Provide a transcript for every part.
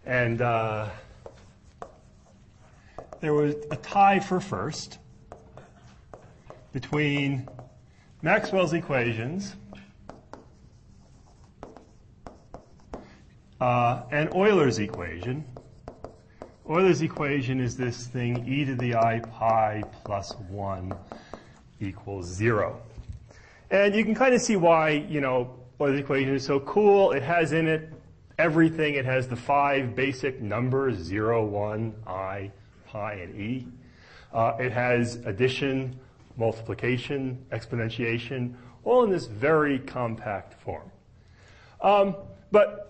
And there was a tie for first between Maxwell's equations and Euler's equation. Euler's equation is this thing, e to the I pi plus 1 equals 0. And you can kind of see why, Euler's equation is so cool. It has in it everything. It has the 5 basic numbers, 0, 1, I, pi, and e. It has addition, multiplication, exponentiation, all in this very compact form. But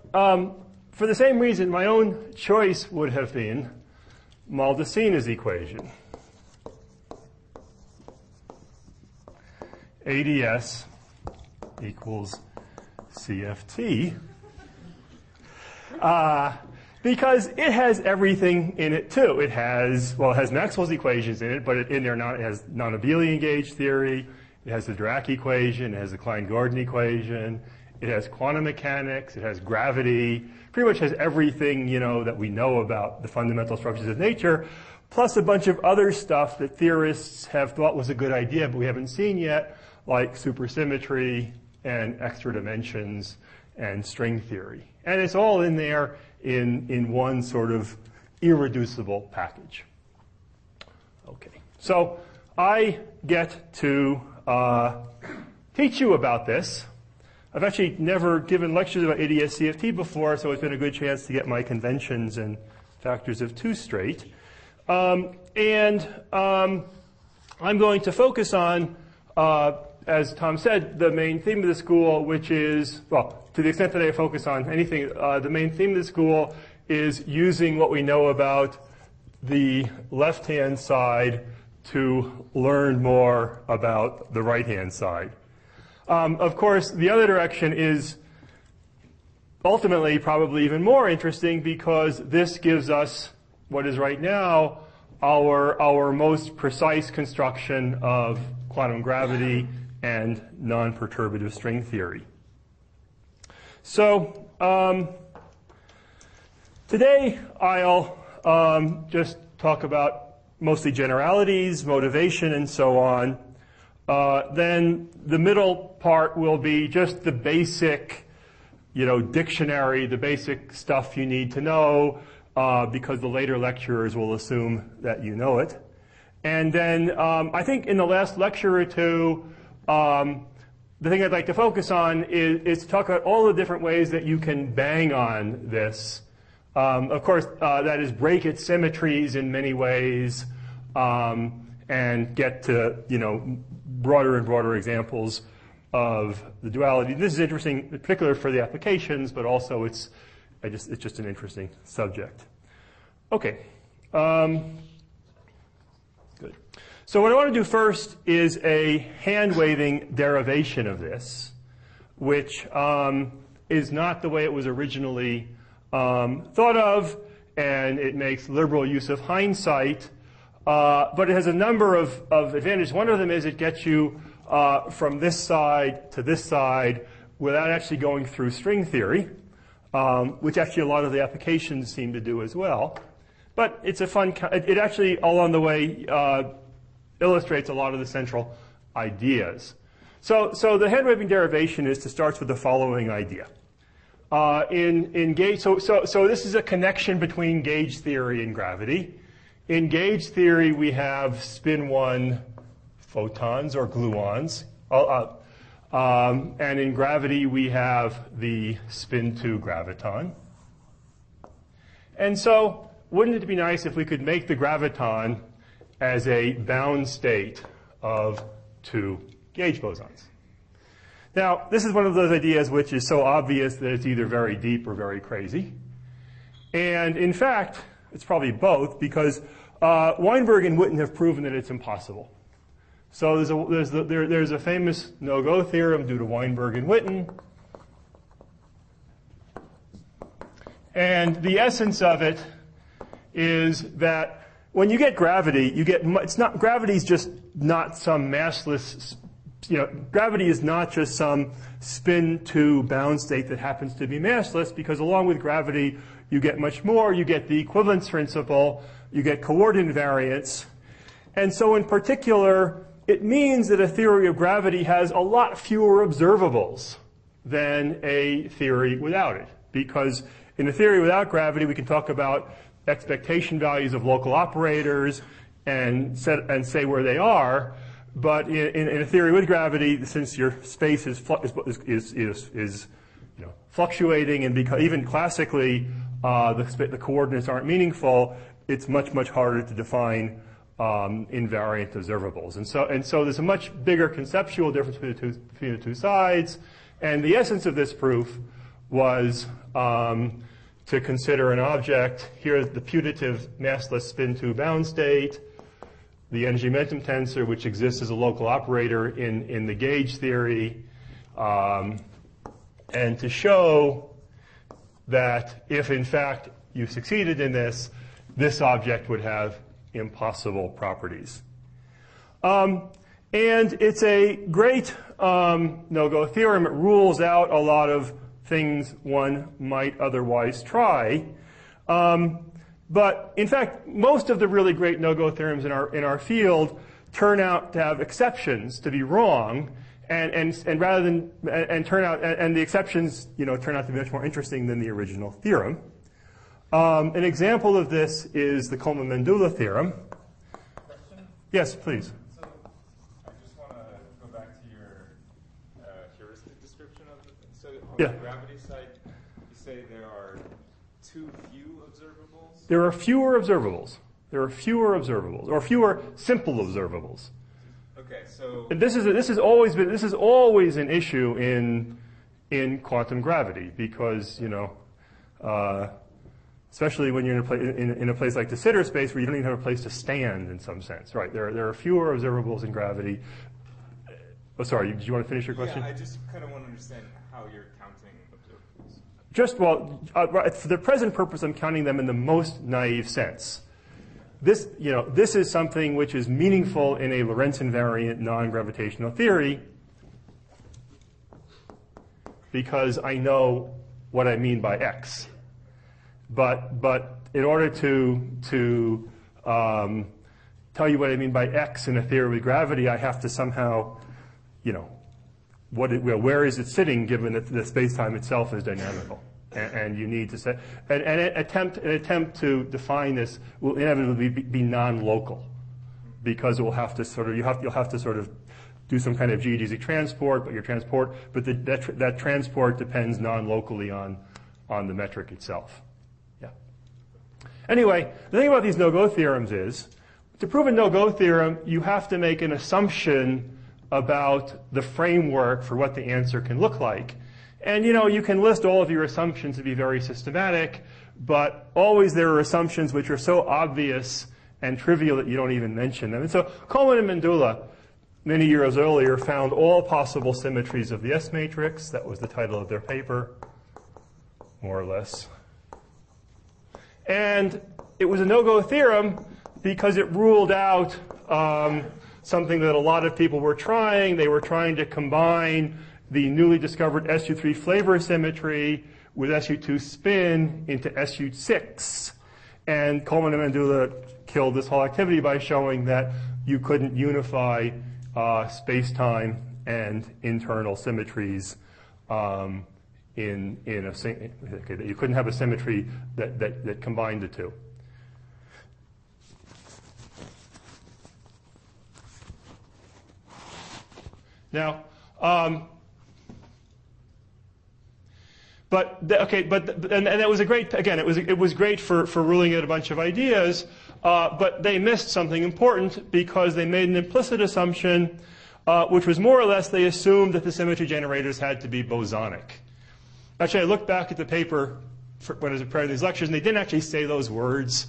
for the same reason, my own choice would have been Maldaceno's equation. ADS equals CFT. Because it has everything in it too. It has Maxwell's equations in it, but it has non-abelian gauge theory. It has the Dirac equation. It has the Klein-Gordon equation. It has quantum mechanics. It has gravity. Pretty much has everything, that we know about the fundamental structures of nature, plus a bunch of other stuff that theorists have thought was a good idea, but we haven't seen yet, like supersymmetry and extra dimensions and string theory. And it's all in there in one sort of irreducible package. Okay, so I get to teach you about this. I've actually never given lectures about ADS-CFT before, so it's been a good chance to get my conventions and factors of 2 straight. I'm going to focus on, as Tom said, the main theme of the school, which is, well, to the extent that I focus on anything, the main theme of the school is using what we know about the left-hand side to learn more about the right-hand side. Of course, the other direction is ultimately probably even more interesting because this gives us what is right now our most precise construction of quantum gravity and non-perturbative string theory. So today I'll just talk about mostly generalities, motivation, and so on. Then the middle part will be just the basic, dictionary, the basic stuff you need to know, because the later lecturers will assume that you know it. And then I think in the last lecture or two, the thing I'd like to focus on is to talk about all the different ways that you can bang on this. Of course, that is break its symmetries in many ways, and get to, broader and broader examples of the duality. This is interesting, in particular for the applications, but also it's just an interesting subject. Okay. Good. So what I want to do first is a hand-waving derivation of this, which is not the way it was originally thought of, and it makes liberal use of hindsight. But it has a number of advantages. One of them is it gets you from this side to this side without actually going through string theory, which actually a lot of the applications seem to do as well. But it's a fun, it actually, along the way, illustrates a lot of the central ideas. So the hand-waving derivation is to start with the following idea. In gauge, so this is a connection between gauge theory and gravity. In gauge theory, we have spin 1 photons or gluons. And in gravity, we have the spin 2 graviton. And so wouldn't it be nice if we could make the graviton as a bound state of 2 gauge bosons? Now, this is one of those ideas which is so obvious that it's either very deep or very crazy. And in fact, it's probably both, because Weinberg and Witten have proven that it's impossible. So there's a famous no-go theorem due to Weinberg and Witten. And the essence of it is that when you get gravity, gravity is just not some massless, gravity is not just some spin 2 bound state that happens to be massless, because along with gravity, you get much more. You get the equivalence principle. You get coordinate invariance. And so in particular, it means that a theory of gravity has a lot fewer observables than a theory without it. Because in a theory without gravity, we can talk about expectation values of local operators and say where they are. But in a theory with gravity, since your space is fluctuating, and because even classically the coordinates aren't meaningful, it's much harder to define invariant observables. And so there's a much bigger conceptual difference between the two sides. And the essence of this proof was to consider an object. Here's the putative massless spin-2 bound state, the energy momentum tensor, which exists as a local operator in the gauge theory, and to show that if, in fact, you succeeded in this, this object would have impossible properties. And it's a great no-go theorem. It rules out a lot of things one might otherwise try. But in fact, most of the really great no-go theorems in our field turn out to have exceptions, to be wrong, and the exceptions turn out to be much more interesting than the original theorem. An example of this is the Coleman-Mendula theorem. Question? Yes, please. So I just want to go back to your heuristic description of it. So on the gravity side, you say there are too few observables? There are fewer observables. There are fewer observables, or fewer simple observables. Okay, so And this is always an issue in quantum gravity, because especially when you're in a place like de Sitter space where you don't even have a place to stand in some sense, right? There are fewer observables in gravity. Oh, sorry. Did you want to finish your question? Yeah, I just kind of want to understand how you're counting observables. For the present purpose, I'm counting them in the most naive sense. This is something which is meaningful in a Lorentz invariant non-gravitational theory because I know what I mean by X. But in order to tell you what I mean by X in a theory with gravity, I have to somehow, where is it sitting given that the space-time itself is dynamical. And you need to say, an attempt to define this will inevitably be non-local, because it will have to you'll have to sort of do some kind of geodesic transport, but that transport depends non-locally on the metric itself. Yeah. Anyway, the thing about these no-go theorems is, to prove a no-go theorem, you have to make an assumption about the framework for what the answer can look like. And you can list all of your assumptions to be very systematic, but always there are assumptions which are so obvious and trivial that you don't even mention them. And so Coleman and Mendula, many years earlier, found all possible symmetries of the S matrix. That was the title of their paper, more or less. And it was a no-go theorem because it ruled out something that a lot of people were trying. They were trying to combine the newly discovered SU3 flavor symmetry with SU2 spin into SU6. And Coleman and Mendula killed this whole activity by showing that you couldn't unify space-time and internal symmetries that you couldn't have a symmetry that combined the two. Now, and that was a great, again, it was great for ruling out a bunch of ideas, but they missed something important because they made an implicit assumption, which was more or less they assumed that the symmetry generators had to be bosonic. Actually, I looked back at the paper when I was preparing these lectures, and they didn't actually say those words.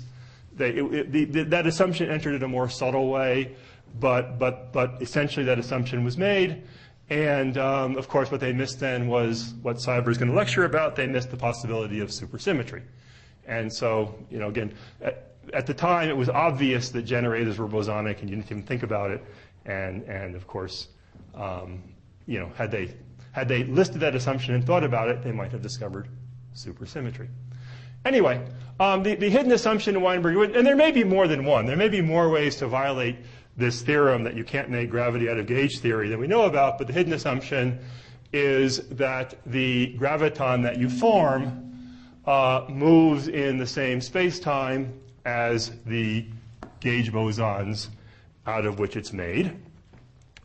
That assumption entered in a more subtle way, but essentially that assumption was made. And, of course, what they missed then was what Cyber is going to lecture about. They missed the possibility of supersymmetry. And so, again, at the time, it was obvious that generators were bosonic, and you didn't even think about it. And of course, had they listed that assumption and thought about it, they might have discovered supersymmetry. Anyway, the hidden assumption in Weinberg, and there may be more than one. There may be more ways to violate this theorem that you can't make gravity out of gauge theory than we know about, but the hidden assumption is that the graviton that you form moves in the same space-time as the gauge bosons out of which it's made,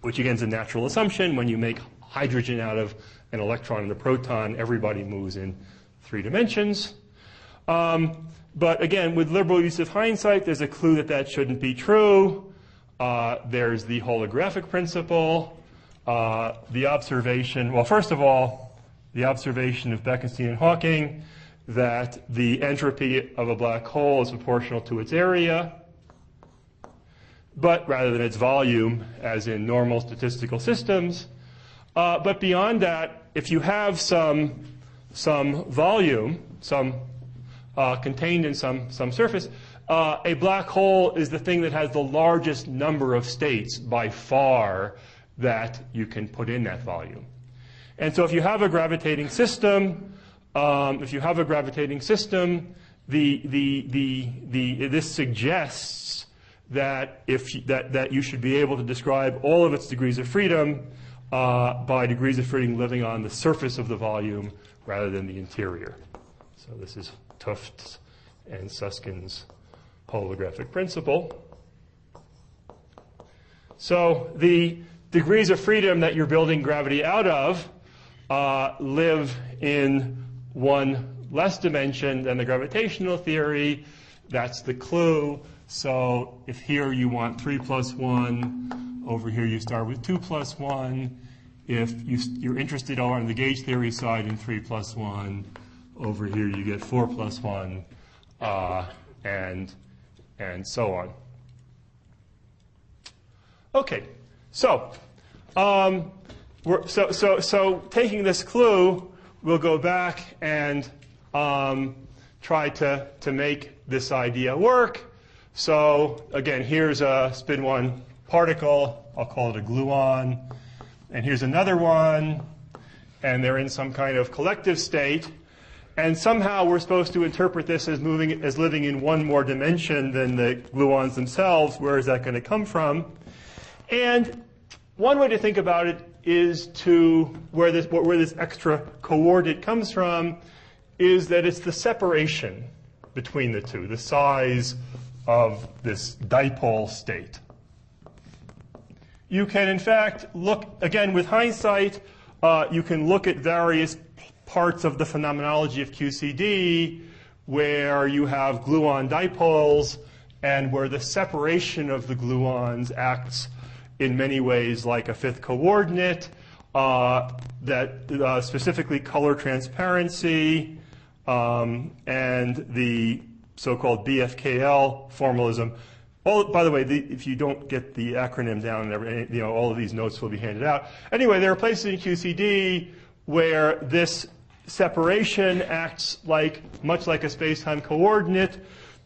which again is a natural assumption. When you make hydrogen out of an electron and a proton, everybody moves in 3 dimensions. But again, with liberal use of hindsight, there's a clue that that shouldn't be true. There's the holographic principle, the observation, well, first of all, the observation of Bekenstein and Hawking that the entropy of a black hole is proportional to its area, but rather than its volume, as in normal statistical systems. But beyond that, if you have some volume, contained in some surface, a black hole is the thing that has the largest number of states by far that you can put in that volume. And so if you have a gravitating system, this suggests that that you should be able to describe all of its degrees of freedom by degrees of freedom living on the surface of the volume rather than the interior. So this is Tufts and Susskind's holographic principle. So the degrees of freedom that you're building gravity out of live in one less dimension than the gravitational theory. That's the clue. So if here you want 3 plus 1, over here you start with 2 plus 1. If you're interested on the gauge theory side in 3 plus 1, over here you get 4 plus 1, and so on. Okay, so so taking this clue, we'll go back and try to make this idea work. So again, here's a spin 1 particle. I'll call it a gluon. And here's another one. And they're in some kind of collective state. And somehow we're supposed to interpret this as living in one more dimension than the gluons themselves. Where is that going to come from? And one way to think about it is where this extra coordinate comes from is that it's the separation between the two, the size of this dipole state. You can, in fact, look, again, with hindsight, you can look at various parts of the phenomenology of QCD where you have gluon dipoles and where the separation of the gluons acts in many ways like a fifth coordinate, that specifically color transparency and the so-called BFKL formalism. By the way, if you don't get the acronym down, all of these notes will be handed out. Anyway, there are places in QCD where this separation acts much like a space-time coordinate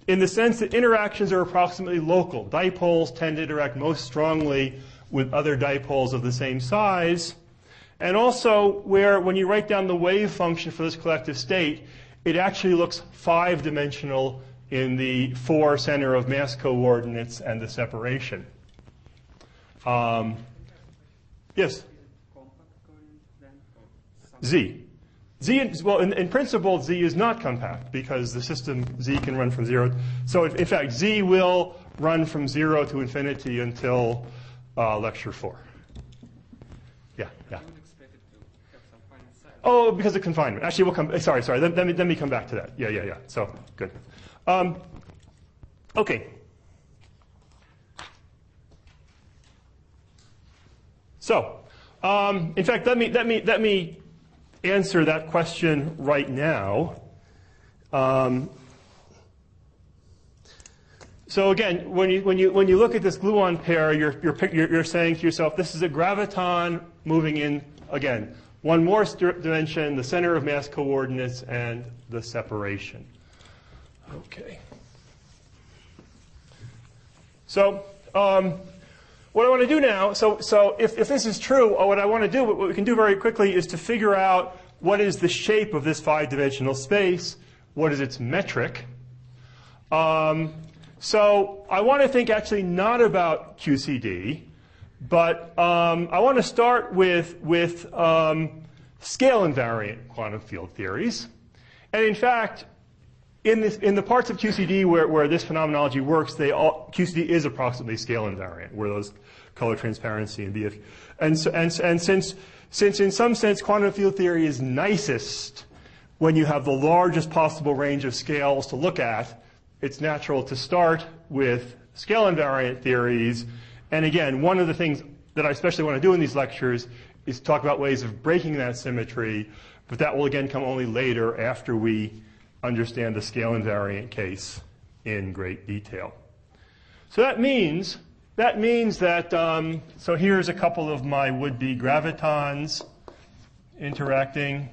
in the sense that interactions are approximately local. Dipoles tend to interact most strongly with other dipoles of the same size. And also where, when you write down the wave function for this collective state, it actually looks 5-dimensional in the 4 center of mass coordinates and the separation. Yes? Z. Well, in principle, Z is not compact because the system Z can run from 0. So, in fact, Z will run from 0 to infinity until lecture 4. Yeah. Oh, because of confinement. Actually, we'll come. Sorry. Let me come back to that. Yeah. So, good. Okay. So, in fact, let me answer that question right now. So again, when you look at this gluon pair, you're saying to yourself, this is a graviton moving in again one more dimension, the center of mass coordinates, and the separation. Okay. So what I want to do now, so if this is true, what I want to do, what we can do very quickly is to figure out what is the shape of this 5-dimensional space. what is its metric. So I want to think actually not about QCD, but I want to start with scale invariant quantum field theories. And in fact, in the parts of QCD where this phenomenology works, QCD is approximately scale invariant, where those color transparency and BF. And since in some sense quantum field theory is nicest when you have the largest possible range of scales to look at, it's natural to start with scale invariant theories. And again, one of the things that I especially want to do in these lectures is talk about ways of breaking that symmetry, but that will again come only later after we understand the scale invariant case in great detail. So that means that, so here's a couple of my would-be gravitons interacting.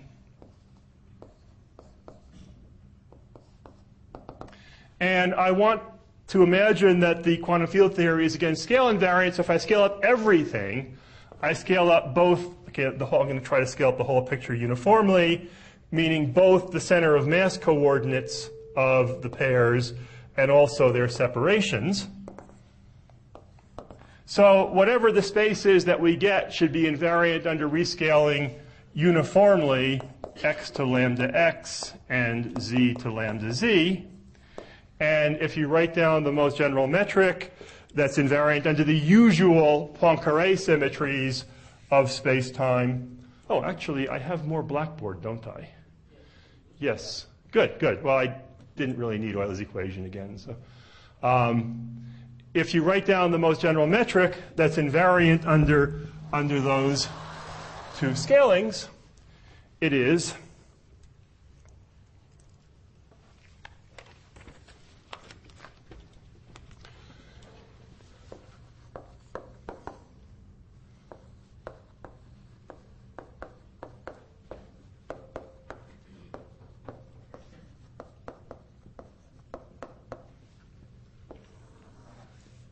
And I want to imagine that the quantum field theory is, again, scale invariant. So if I scale up everything, I scale up both, okay, I'm going to try to scale up the whole picture uniformly, meaning both the center of mass coordinates of the pairs and also their separations. So whatever the space is that we get should be invariant under rescaling uniformly x to lambda x and z to lambda z. And if you write down the most general metric, that's invariant under the usual Poincare symmetries of space-time. Oh, actually, I have more Blackboard, don't I? Yes. Good, good. Well, I didn't really need Euler's equation again. So, if you write down the most general metric that's invariant under those two scalings, it is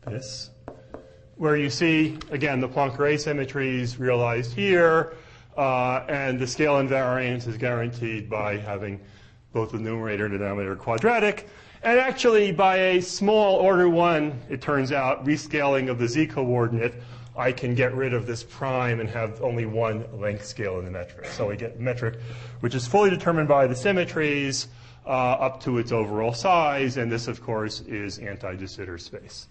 this, where you see, again, the Poincare symmetries realized here, and the scale invariance is guaranteed by having both the numerator and denominator quadratic. And actually, by a small order 1, it turns out, rescaling of the z coordinate, I can get rid of this prime and have only one length scale in the metric. So we get a metric which is fully determined by the symmetries up to its overall size, and this, of course, is anti-de Sitter space.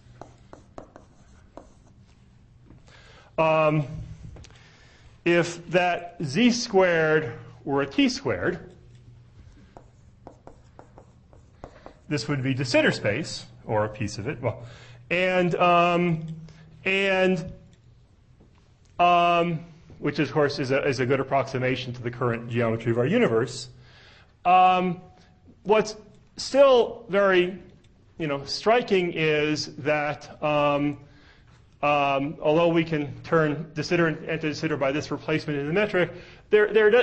If that z squared were a t squared, this would be de Sitter space, or a piece of it. Well, which of course is a good approximation to the current geometry of our universe. What's still very, striking is that although we can turn de Sitter and anti-de Sitter by this replacement in the metric,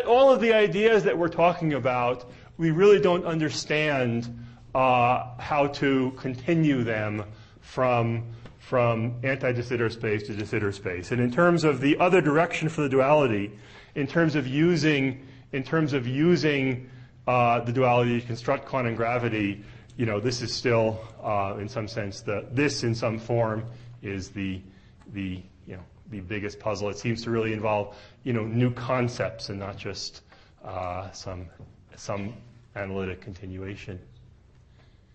all of the ideas that we're talking about, we really don't understand how to continue them from anti-de Sitter space to de Sitter space. And in terms of the other direction for the duality, in terms of using the duality to construct quantum gravity, this is still, in some sense, this in some form is the biggest puzzle. It seems to really involve, new concepts and not just some analytic continuation.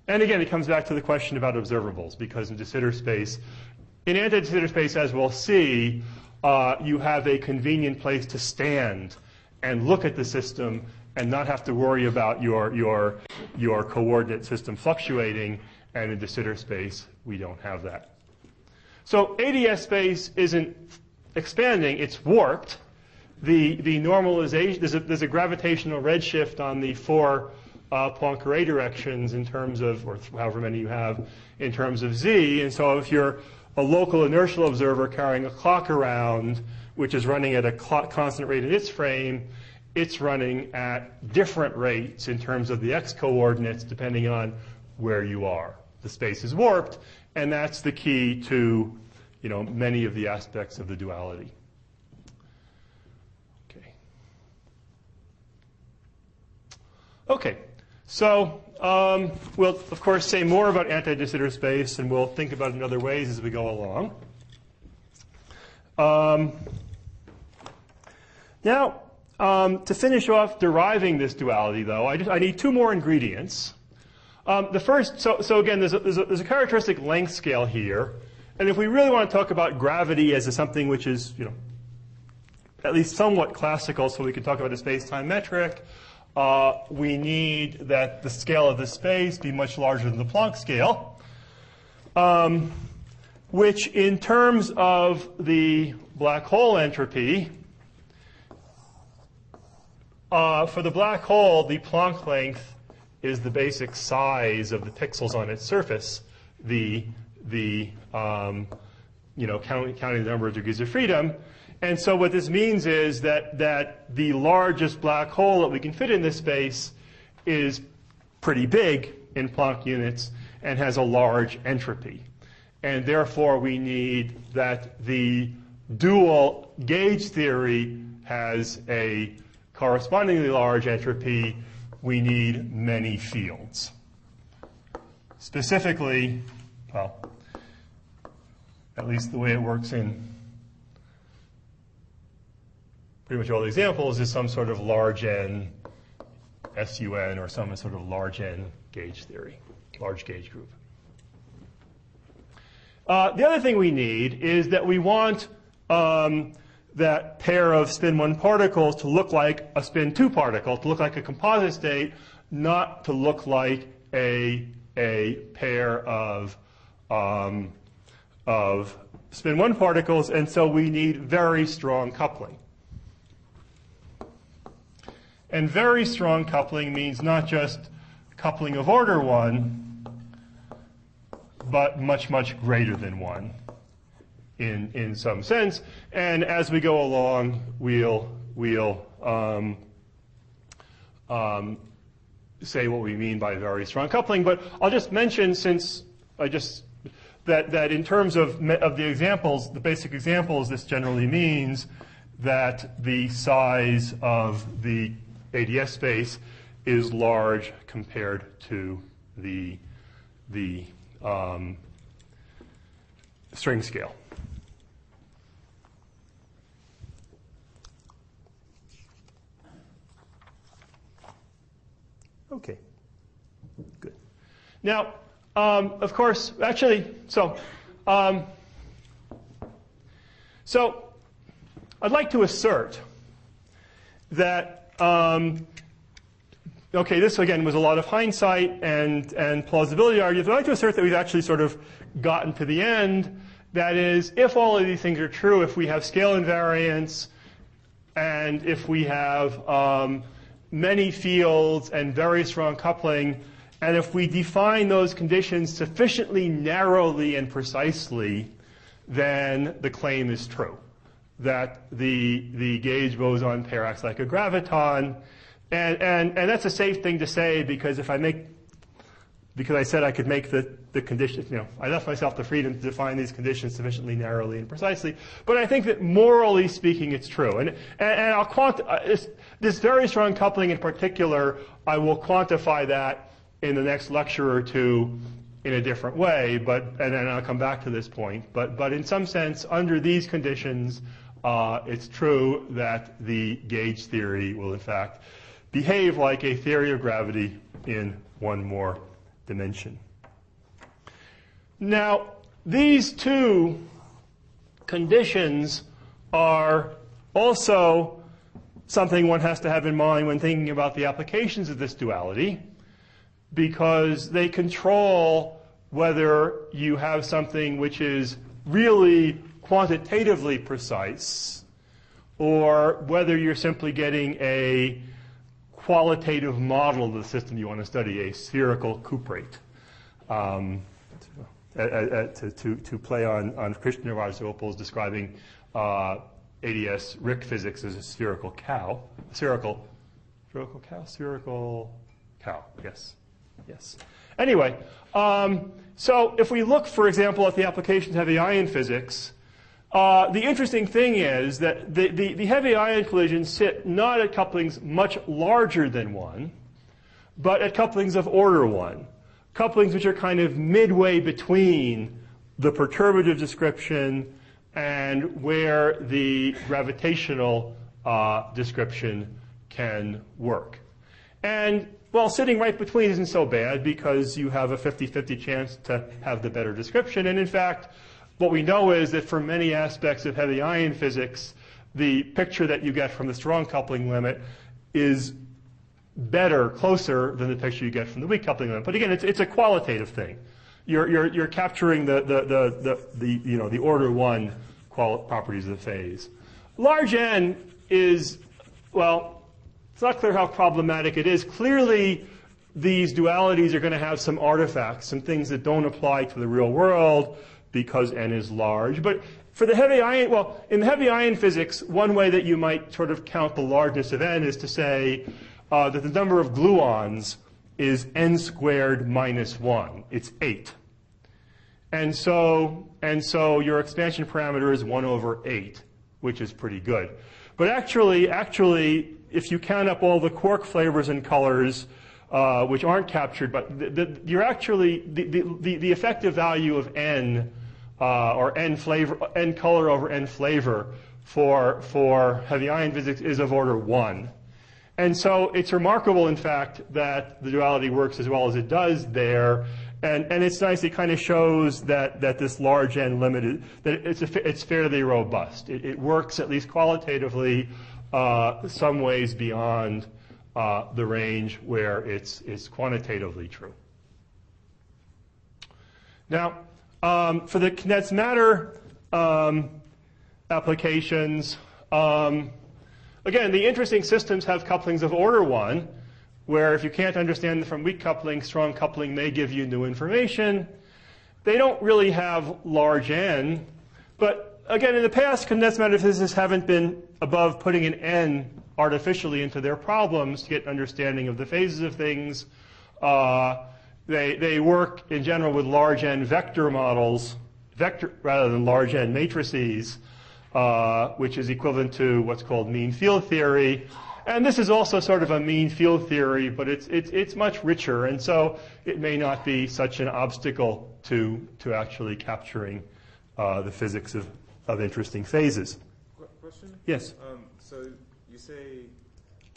And again, it comes back to the question about observables, because in de Sitter space, in anti-de Sitter space, as we'll see, you have a convenient place to stand and look at the system and not have to worry about your coordinate system fluctuating. And in de Sitter space, we don't have that. So ADS space isn't expanding, it's warped. The normalization, there's a gravitational redshift on the 4 Poincare directions in terms of, or however many you have, in terms of z. And so if you're a local inertial observer carrying a clock around, which is running at a constant rate in its frame, it's running at different rates in terms of the x coordinates depending on where you are. The space is warped, and that's the key to, many of the aspects of the duality. Okay. So we'll, of course, say more about anti-de Sitter space, and we'll think about it in other ways as we go along. Now, to finish off deriving this duality, though, I need two more ingredients. The first, so again, there's a characteristic length scale here, and if we really want to talk about gravity as something which is, at least somewhat classical, so we can talk about a space-time metric, we need that the scale of the space be much larger than the Planck scale, which in terms of the black hole entropy, for the black hole, the Planck length is the basic size of the pixels on its surface, counting the number of degrees of freedom. And so what this means is that the largest black hole that we can fit in this space is pretty big in Planck units and has a large entropy. And therefore, we need that the dual gauge theory has a correspondingly large entropy. We need many fields. Specifically, well, at least the way it works in pretty much all the examples is some sort of large N SUN or some sort of large N gauge theory, large gauge group. The other thing we need is that we want that pair of spin 1 particles to look like a spin 2 particle, to look like a composite state, not to look like a pair of spin 1 particles, and so we need very strong coupling. And very strong coupling means not just coupling of order 1, but much, much greater than 1 in some sense. And as we go along, we'll say what we mean by very strong coupling. But I'll just mention, since that in terms of the examples, the basic examples, this generally means that the size of the ADS space is large compared to the string scale. Okay, good. Now, of course, actually, so I'd like to assert that, okay, this again was a lot of hindsight and plausibility arguments, but I'd like to assert that we've actually sort of gotten to the end. That is, if all of these things are true, if we have scale invariance, and if we have many fields and very strong coupling, and if we define those conditions sufficiently narrowly and precisely, then the claim is true, that the gauge boson pair acts like a graviton. And that's a safe thing to say, because because I said I could make the conditions, I left myself the freedom to define these conditions sufficiently narrowly and precisely. But I think that morally speaking, it's true. And I'll this very strong coupling in particular, I will quantify that in the next lecture or two in a different way. And then I'll come back to this point. But in some sense, under these conditions, it's true that the gauge theory will in fact behave like a theory of gravity in one more dimension. Now, these two conditions are also something one has to have in mind when thinking about the applications of this duality, because they control whether you have something which is really quantitatively precise, or whether you're simply getting a qualitative model of the system you want to study, a spherical cuprate. To play on Christian Observables describing ADS Rick physics as a spherical cow. Spherical cow, yes. Anyway, so if we look, for example, at the applications of heavy ion physics, the interesting thing is that the heavy ion collisions sit not at couplings much larger than 1, but at couplings of order 1. Couplings which are kind of midway between the perturbative description and where the gravitational description can work. And, well, sitting right between isn't so bad because you have a 50-50 chance to have the better description. And in fact, what we know is that for many aspects of heavy ion physics, the picture that you get from the strong coupling limit is better, closer than the picture you get from the weak coupling limit. But again, it's a qualitative thing. You're capturing the order 1 properties of the phase. Large N is, well, it's not clear how problematic it is. Clearly, these dualities are going to have some artifacts, some things that don't apply to the real world because N is large. But for the heavy ion, well, in the heavy ion physics, one way that you might sort of count the largeness of N is to say that the number of gluons is N squared minus 1. It's 8. And so your expansion parameter is 1 over 8, which is pretty good. But actually, if you count up all the quark flavors and colors, which aren't captured, but you're actually the effective value of N or N color over N flavor for heavy ion physics is of order 1. And so it's remarkable, in fact, that the duality works as well as it does there. And it's nice. It kind of shows that this large N limit it's fairly robust. It works at least qualitatively some ways beyond the range where it's quantitatively true. Now, for the condensed matter applications, again, the interesting systems have couplings of order 1, where if you can't understand them from weak coupling, strong coupling may give you new information. They don't really have large N. But again, in the past, condensed matter physicists haven't been above putting an N artificially into their problems to get an understanding of the phases of things. They work, in general, with large N vector models, rather than large N matrices, which is equivalent to what's called mean field theory. And this is also sort of a mean field theory, but it's much richer, and so it may not be such an obstacle to actually capturing the physics of interesting phases. Question? Yes. So you say,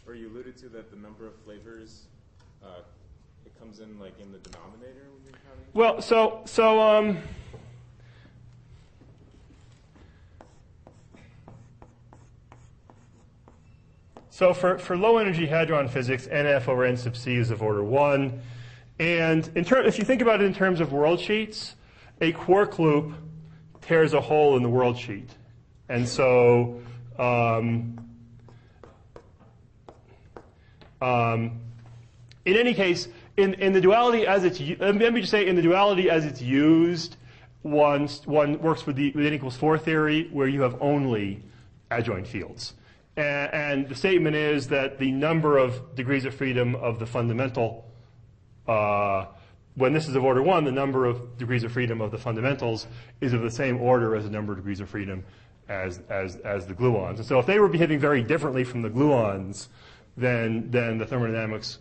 or you alluded to that the number of flavors it comes in like in the denominator when you're counting? Well, So for low-energy hadron physics, NF over N sub c is of order 1. And if you think about it in terms of world sheets, a quark loop tears a hole in the world sheet. And so in any case, in the duality as it's let me just say, in the duality as it's used, one works with the N equals 4 theory, where you have only adjoint fields. And the statement is that the number of degrees of freedom of the fundamental, when this is of order 1, the number of degrees of freedom of the fundamentals is of the same order as the number of degrees of freedom as the gluons. And so if they were behaving very differently from the gluons, then the thermodynamics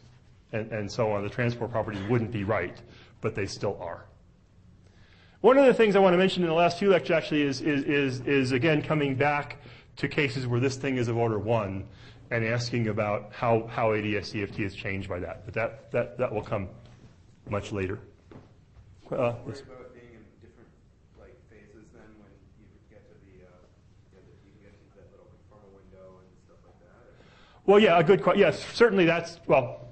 and so on, the transport properties wouldn't be right, but they still are. One of the things I want to mention in the last few lectures actually is again coming back to cases where this thing is of order 1 and asking about how ADS-CFT is changed by that. But that will come much later. Yes. About being in different phases then when you get to you can get to that little conformal window and stuff like that? Well, yeah, a good question. Yes, certainly that's, well,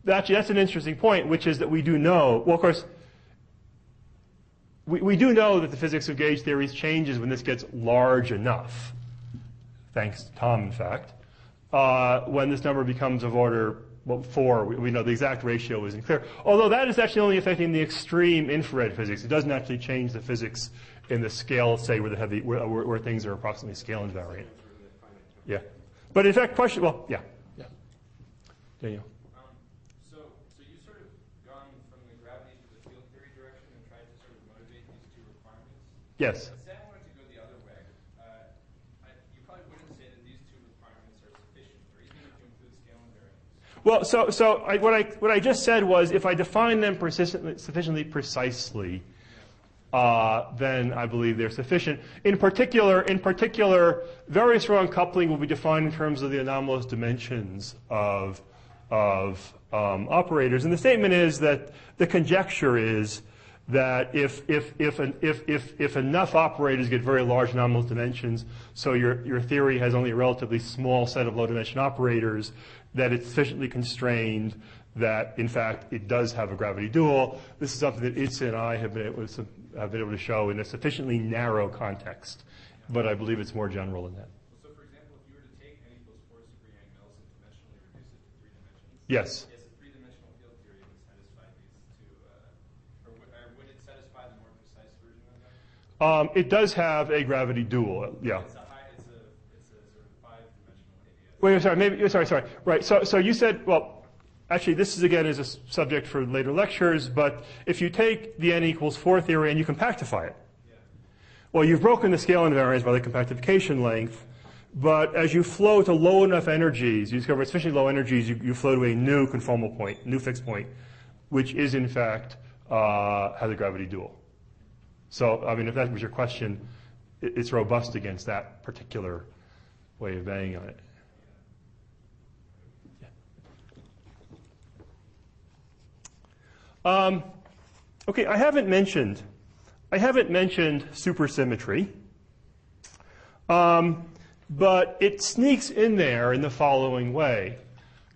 that's an interesting point, which is that we do know, well, of course, we do know that the physics of gauge theories changes when this gets large enough, thanks to Tom, in fact. When this number becomes of order 4, we know the exact ratio isn't clear. Although that is actually only affecting the extreme infrared physics. It doesn't actually change the physics in the scale, say, where things are approximately scale invariant. Yeah. But in fact, well, yeah. Daniel. So you sort of gone from the gravity to the field theory direction and tried to sort of motivate these two requirements. Yes. Let's say I wanted to go the other way. You probably wouldn't say that these two Well, what I just said was if I define them sufficiently precisely, then I believe they're sufficient. In particular, very strong coupling will be defined in terms of the anomalous dimensions of operators. And the statement is that the conjecture is that if enough operators get very large anomalous dimensions, so your theory has only a relatively small set of low-dimension operators, that it's sufficiently constrained that, in fact, it does have a gravity dual. This is something that Itze and I have been able to show in a sufficiently narrow context, but I believe it's more general than that. So, for example, if you were to take n equals 4 super Yang Mills and dimensionally reduce it to 3 dimensions, Yes. is a three-dimensional field theory would satisfy these two, or would it satisfy the more precise version of that? It does have a gravity dual, yeah. It's a sort of 5-dimensional ADS. Wait, sorry. Right, so you said, well, actually, this is again is a subject for later lectures, but if you take the n equals 4 theory and you compactify it, well, you've broken the scale invariance by the compactification length, but as you flow to low enough energies, you discover sufficiently low energies, you flow to a new conformal point, new fixed point, which is in fact has a gravity dual. So, I mean, if that was your question, it's robust against that particular way of banging on it. Okay, I haven't mentioned supersymmetry, but it sneaks in there in the following way.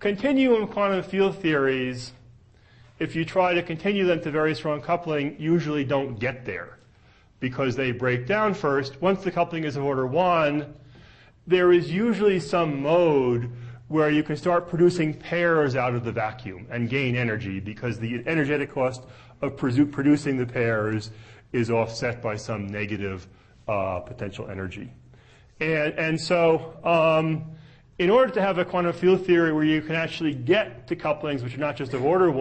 Continuum quantum field theories, if you try to continue them to very strong coupling, usually don't get there because they break down first. Once the coupling is of order 1, there is usually some mode where you can start producing pairs out of the vacuum and gain energy because the energetic cost of producing the pairs is offset by some negative potential energy. And so in order to have a quantum field theory where you can actually get to couplings which are not just of order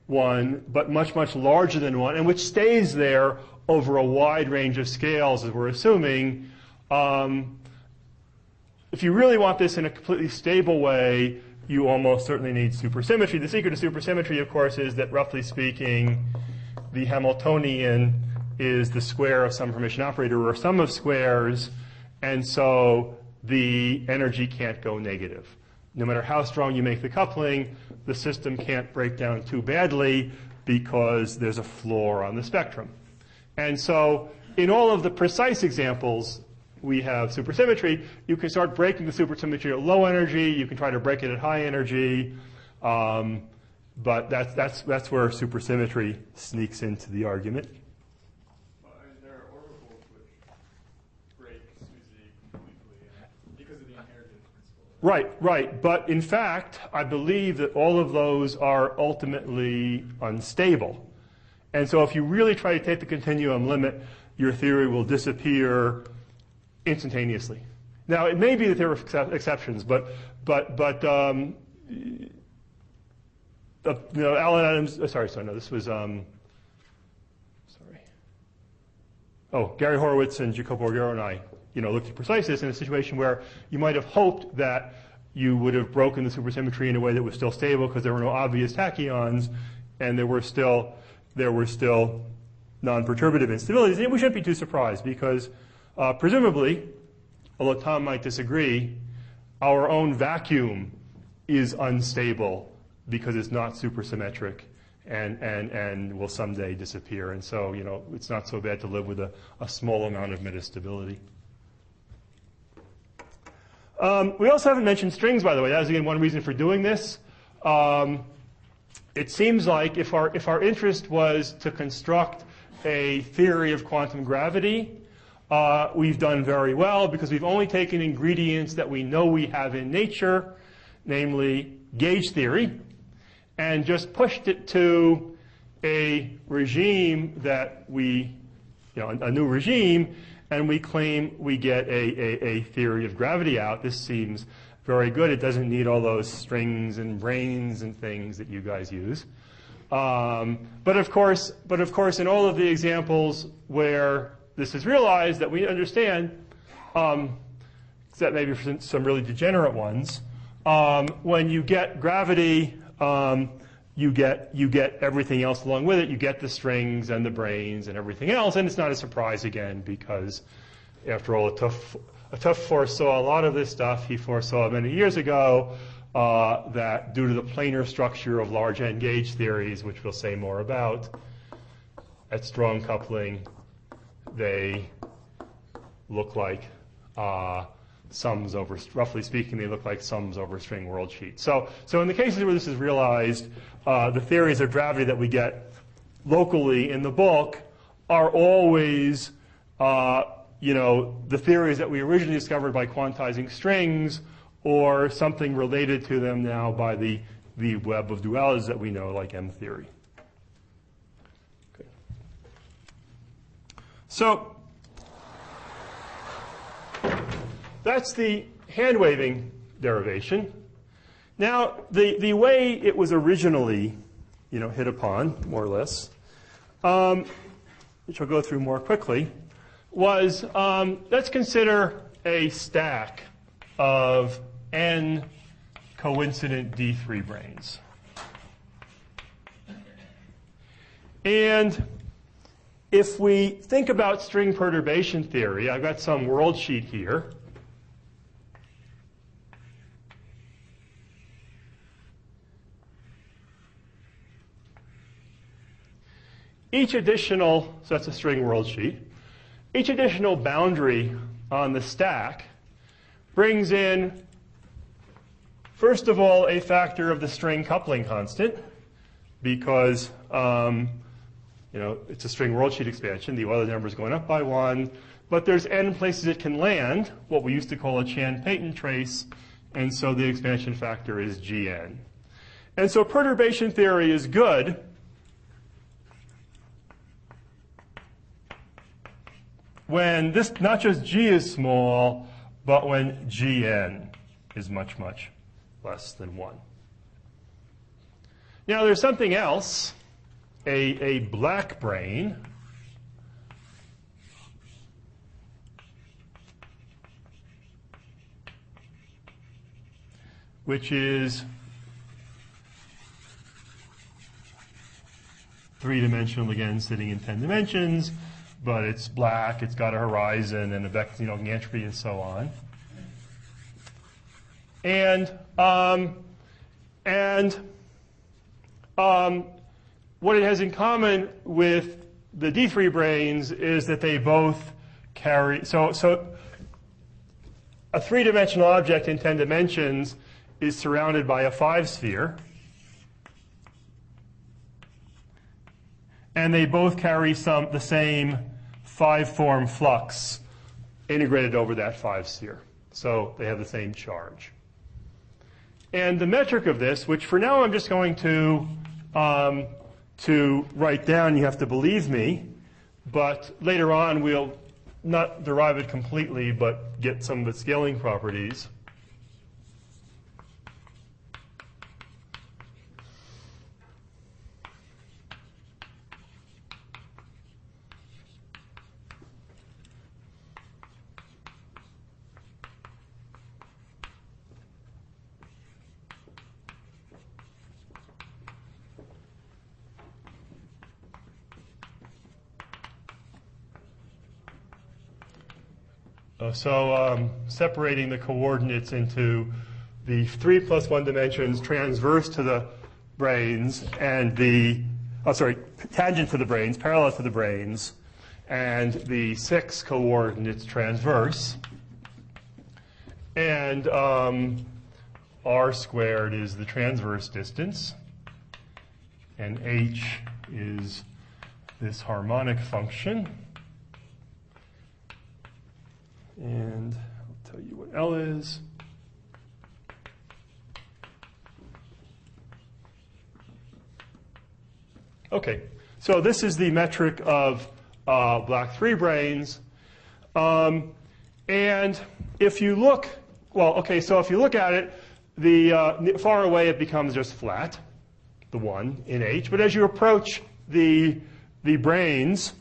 1, but much, much larger than 1, and which stays there over a wide range of scales, as we're assuming, if you really want this in a completely stable way, you almost certainly need supersymmetry. The secret of supersymmetry, of course, is that, roughly speaking, the Hamiltonian is the square of some information operator or sum of squares, and so the energy can't go negative. No matter how strong you make the coupling, the system can't break down too badly because there's a floor on the spectrum. And so in all of the precise examples, we have supersymmetry. You can start breaking the supersymmetry at low energy. You can try to break it at high energy. But that's where supersymmetry sneaks into the argument. Well, I mean, there are orbitals which break SUSY completely because of the inheritance principle. Right. But in fact, I believe that all of those are ultimately unstable. And so if you really try to take the continuum limit, your theory will disappear instantaneously. Now, it may be that there are exceptions, but Alan Adams. This was Gary Horowitz and Jacopo Borghero and I, looked at preciseness in a situation where you might have hoped that you would have broken the supersymmetry in a way that was still stable because there were no obvious tachyons, and there were still non-perturbative instabilities. And we shouldn't be too surprised because presumably, although Tom might disagree, our own vacuum is unstable because it's not supersymmetric and will someday disappear. And so, it's not so bad to live with a small amount of metastability. We also haven't mentioned strings, by the way. That was, again, one reason for doing this. It seems like if our interest was to construct a theory of quantum gravity, we've done very well because we've only taken ingredients that we know we have in nature, namely gauge theory, and just pushed it to a regime that a new regime, and we claim we get a theory of gravity out. This seems very good. It doesn't need all those strings and brains and things that you guys use. But of course, in all of the examples where this is realized that we understand, except maybe for some really degenerate ones, when you get gravity, you get everything else along with it. You get the strings and the branes and everything else, and it's not a surprise again because, after all, Tuff foresaw a lot of this stuff. He foresaw many years ago that due to the planar structure of large N gauge theories, which we'll say more about, at strong coupling, they look like sums over, roughly speaking, they look like sums over string world sheets. So in the cases where this is realized, the theories of gravity that we get locally in the bulk are always, the theories that we originally discovered by quantizing strings, or something related to them now by the web of dualities that we know, like M theory. Okay. So that's the hand-waving derivation. Now, the way it was originally, hit upon, more or less, which I'll go through more quickly, was let's consider a stack of n coincident D3 branes. And if we think about string perturbation theory, I've got some world sheet here. Each additional, so that's a string world sheet, each additional boundary on the stack brings in, first of all, a factor of the string coupling constant, because it's a string world sheet expansion. The Euler number is going up by 1, but there's n places it can land, what we used to call a Chan-Payton trace, and so the expansion factor is Gn. And so perturbation theory is good when this, not just G is small, but when Gn is much, much less than 1. Now there's something else, a black brane, which is three-dimensional, again, sitting in 10 dimensions, but it's black, it's got a horizon and a vector, entropy and so on. And what it has in common with the D3 branes is that they both carry, so a three-dimensional object in 10 dimensions is surrounded by a 5-sphere, and they both carry the same 5-form flux integrated over that 5-sphere. So they have the same charge. And the metric of this, which for now I'm just going to write down, you have to believe me, but later on we'll not derive it completely, but get some of its scaling properties. So separating the coordinates into the 3 + 1 dimensions transverse to the branes and tangent to the branes, parallel to the branes, and the 6 coordinates transverse. And r squared is the transverse distance, and h is this harmonic function. And I'll tell you what L is. Okay, so this is the metric of black 3 branes. And if you look, so if you look at it, the far away it becomes just flat, the 1 in H. But as you approach the branes,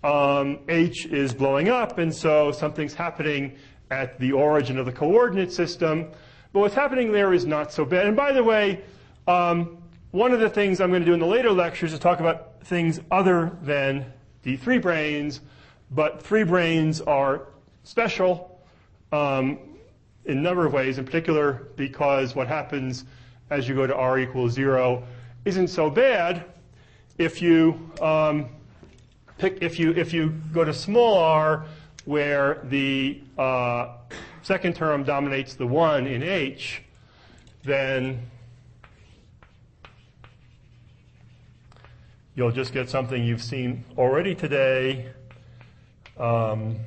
H is blowing up, and so something's happening at the origin of the coordinate system. But what's happening there is not so bad. And by the way, one of the things I'm going to do in the later lectures is talk about things other than D3 branes, but 3 branes are special in a number of ways, in particular because what happens as you go to r equals 0 isn't so bad if you if you go to small r, where the second term dominates the 1 in H, then you'll just get something you've seen already today. Sorry.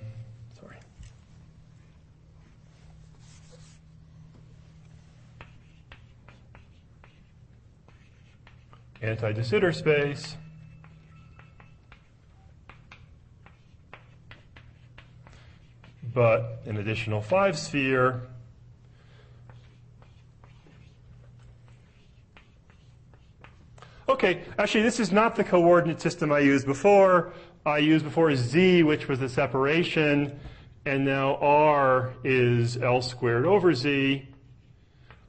Antide de Sitter space. But an additional 5 sphere. Okay, actually this is not the coordinate system I used before. I used before Z, which was the separation, and now R is L squared over Z.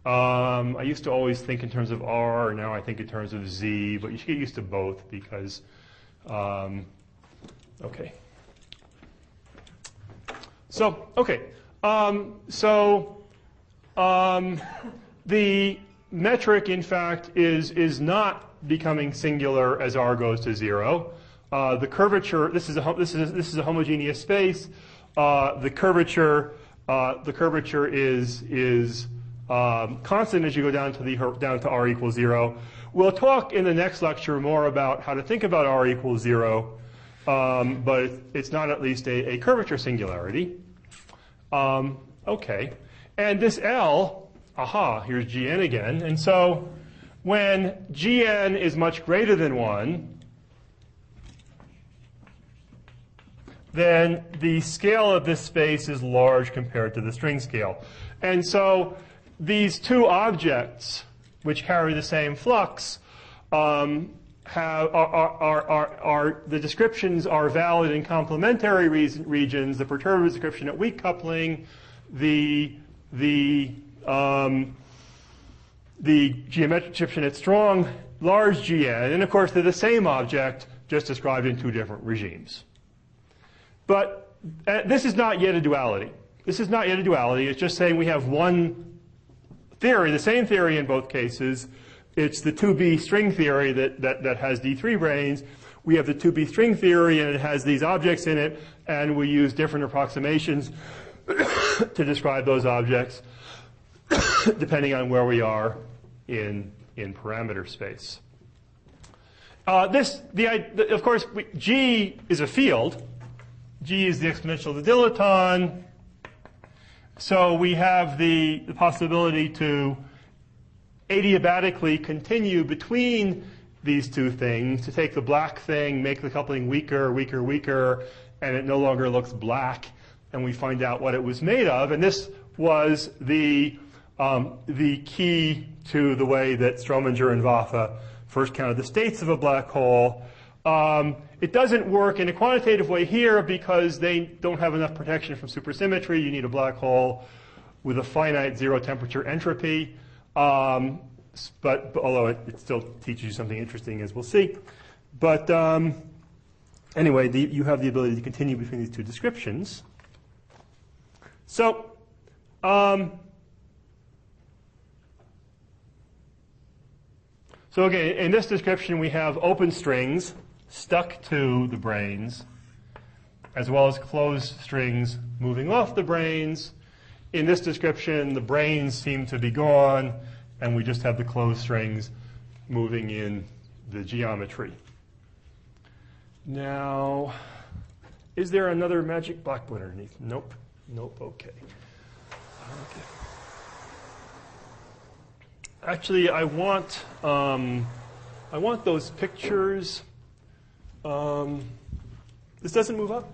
I used to always think in terms of R, now I think in terms of Z, but you should get used to both because, okay. So, okay. The metric, in fact, is not becoming singular as R goes to 0. The curvature, this is a homogeneous space. The curvature is constant as you go down to R equals 0. We'll talk in the next lecture more about how to think about R equals 0, but it's not at least a curvature singularity. Okay, and this L, here's Gn again, and so when Gn is much greater than 1, then the scale of this space is large compared to the string scale. And so these two objects, which carry the same flux, the descriptions are valid in complementary regions. The perturbative description at weak coupling, the geometric description at strong, large Gn, and of course they're the same object, just described in 2 different regimes. But this is not yet a duality. This is not yet a duality. It's just saying we have one theory, the same theory in both cases. It's the 2B string theory that has D3 branes. We have the 2B string theory, and it has these objects in it, and we use different approximations to describe those objects depending on where we are in parameter space. Of course, G is a field. G is the exponential of the dilaton. So we have the possibility to adiabatically continue between these two things, to take the black thing, make the coupling weaker, weaker, weaker, and it no longer looks black, and we find out what it was made of. And this was the key to the way that Strominger and Vafa first counted the states of a black hole. It doesn't work in a quantitative way here because they don't have enough protection from supersymmetry. You need a black hole with a finite 0 temperature entropy. But although it still teaches you something interesting, as we'll see. But anyway, you have the ability to continue between these two descriptions. So again, in this description, we have open strings stuck to the branes, as well as closed strings moving off the branes. In this description, the branes seem to be gone, and we just have the closed strings moving in the geometry. Now, is there another magic blackboard underneath? Nope. Nope. Okay. Actually, I want those pictures. This doesn't move up?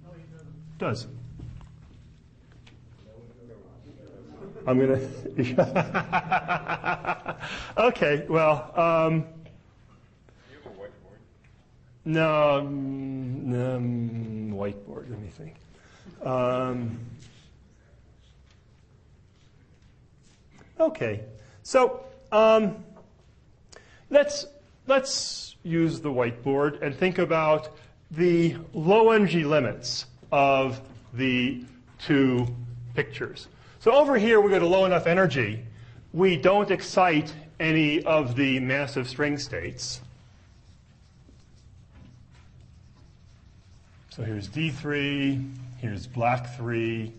No, it does. I'm going to... Okay, well... Do you have a whiteboard? No, whiteboard, let me think. Okay, so let's use the whiteboard and think about the low energy limits of the two pictures. So over here we go to low enough energy. We don't excite any of the massive string states. So here's D3, here's black 3.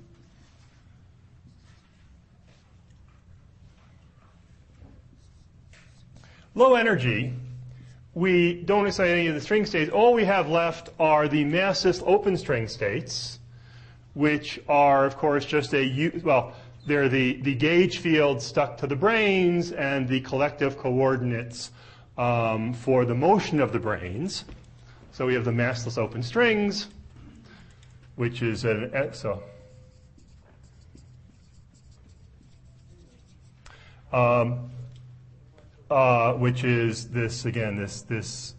Low energy, we don't excite any of the string states. All we have left are the massless open string states, which are, of course, just they're the gauge field stuck to the branes and the collective coordinates for the motion of the branes. So we have the massless open strings, which is which is this again. It's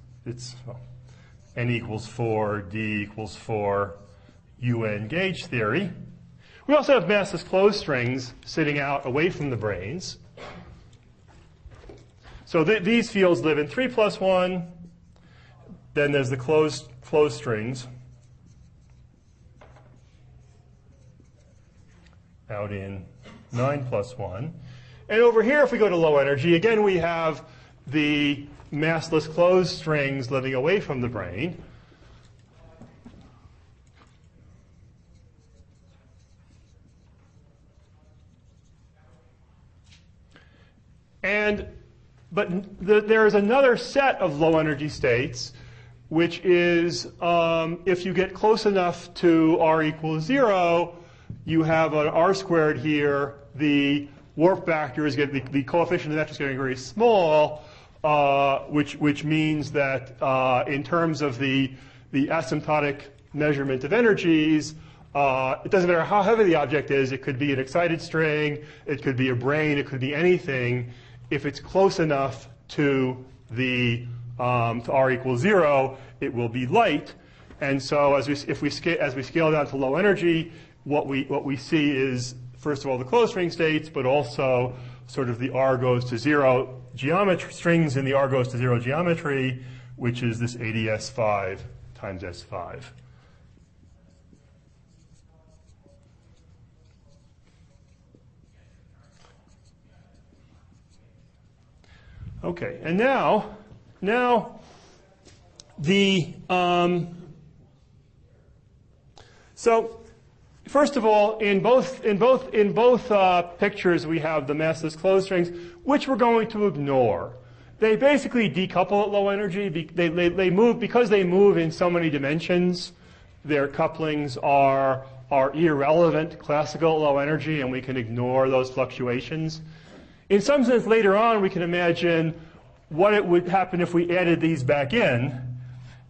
n equals 4, d equals 4, un gauge theory. We also have massless closed strings sitting out away from the branes. So these fields live in 3 plus 1. Then there's the closed strings out in 9 plus 1. And over here, if we go to low energy, again we have the massless closed strings living away from the brane. But there is another set of low energy states, which is if you get close enough to r equals 0, you have an r squared here. The warp factor is the coefficient of that is getting very small, which means that in terms of the asymptotic measurement of energies, it doesn't matter how heavy the object is. It could be an excited string, it could be a brane, it could be anything. If it's close enough to the to r equals 0, it will be light. And so as we scale down to low energy, what we see is, first of all, the closed string states, but also sort of the r goes to 0 geometry, strings in the r goes to 0 geometry, which is this AdS5 times S5. Okay, and now the so first of all, in both pictures, we have the massless closed strings, which we're going to ignore. They basically decouple at low energy. They move because they move in so many dimensions. Their couplings are irrelevant, classical at low energy, and we can ignore those fluctuations. In some sense, later on, we can imagine what it would happen if we added these back in.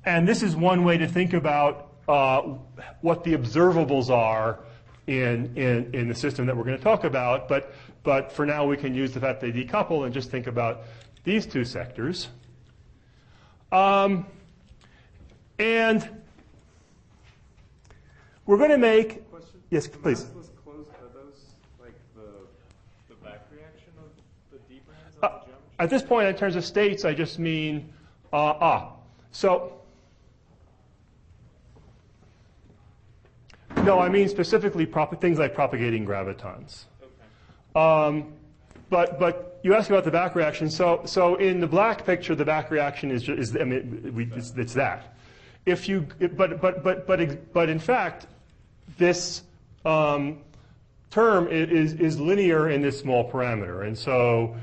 And this is one way to think about what the observables are in the system that we're going to talk about. But for now, we can use the fact they decouple and just think about these two sectors. And we're going to make... Question? Yes, please. At this point, in terms of states, I just mean So, no, I mean specifically things like propagating gravitons. Okay. But you asked about the back reaction. So in the black picture, the back reaction is it's that. But in fact, this term is linear in this small parameter, and so.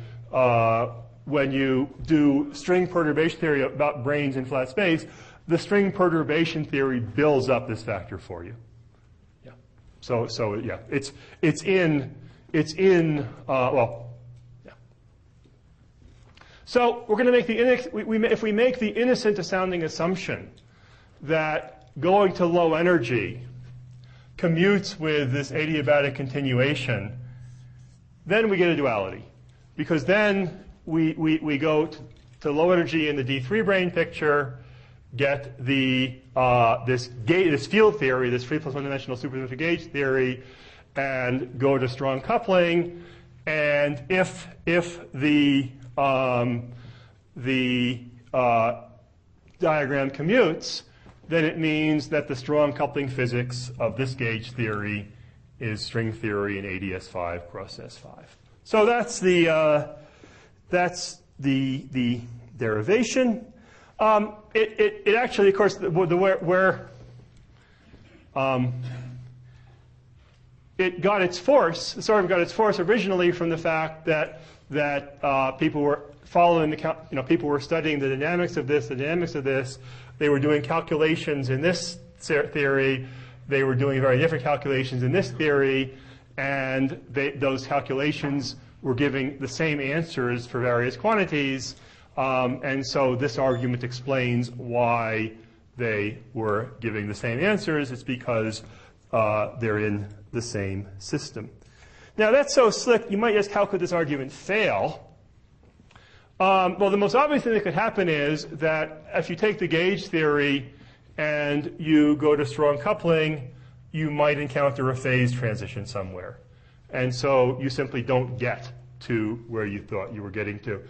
When you do string perturbation theory about branes in flat space, the string perturbation theory builds up this factor for you. Yeah. So yeah, it's in well, yeah. So we're going to make if we make the innocent sounding assumption that going to low energy commutes with this adiabatic continuation, then we get a duality. Because then we go to low energy in the D3 brane picture, get the this field theory, this 3 plus 1 dimensional supersymmetry gauge theory, and go to strong coupling. And if the diagram commutes, then it means that the strong coupling physics of this gauge theory is string theory in ADS5 cross S5. So that's the derivation. It actually, of course, it got its force. Sort of got its force originally from the fact that people were following people were studying the dynamics of this, the dynamics of this. They were doing calculations in this theory. They were doing very different calculations in this theory, and those calculations were giving the same answers for various quantities. And so this argument explains why they were giving the same answers. It's because they're in the same system. Now, that's so slick, you might ask, how could this argument fail? Well, the most obvious thing that could happen is that if you take the gauge theory and you go to strong coupling, you might encounter a phase transition somewhere. And so you simply don't get to where you thought you were getting to.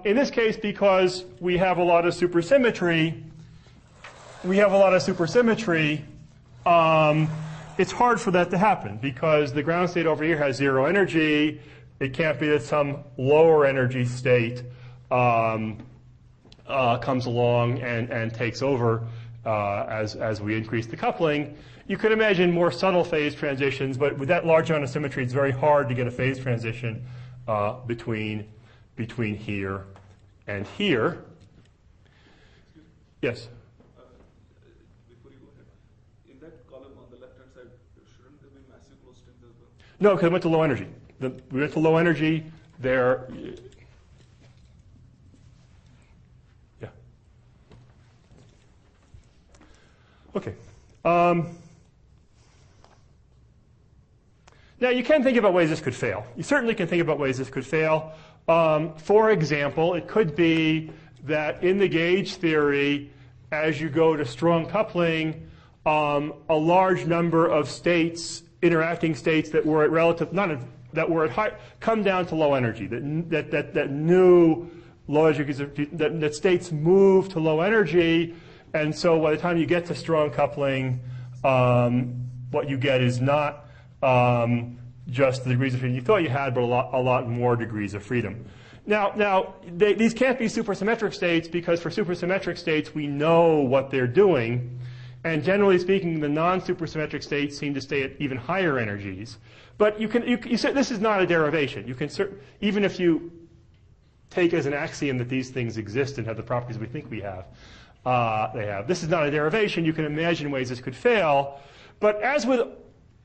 In this case, because we have a lot of supersymmetry, it's hard for that to happen because the ground state over here has zero energy. It can't be that some lower energy state comes along and takes over as we increase the coupling. You could imagine more subtle phase transitions, but with that large amount of symmetry, it's very hard to get a phase transition between here and here. Yes? Before you go ahead, in that column on the left-hand side, shouldn't there be massive closed strings as well? No, because it went to low energy. We went to low energy there. Yeah. Okay. Now, you can think about ways this could fail. You certainly can think about ways this could fail. For example, it could be that in the gauge theory, as you go to strong coupling, a large number of states, interacting states that were at relative, that were at high, come down to low energy. That new low energy, that states move to low energy, and so by the time you get to strong coupling, what you get is not just the degrees of freedom you thought you had, but a lot more degrees of freedom. Now these can't be supersymmetric states because for supersymmetric states we know what they're doing, and generally speaking, the non-supersymmetric states seem to stay at even higher energies. But you say this is not a derivation. You can even if you take as an axiom that these things exist and have the properties we think we have, they have. This is not a derivation. You can imagine ways this could fail, but as with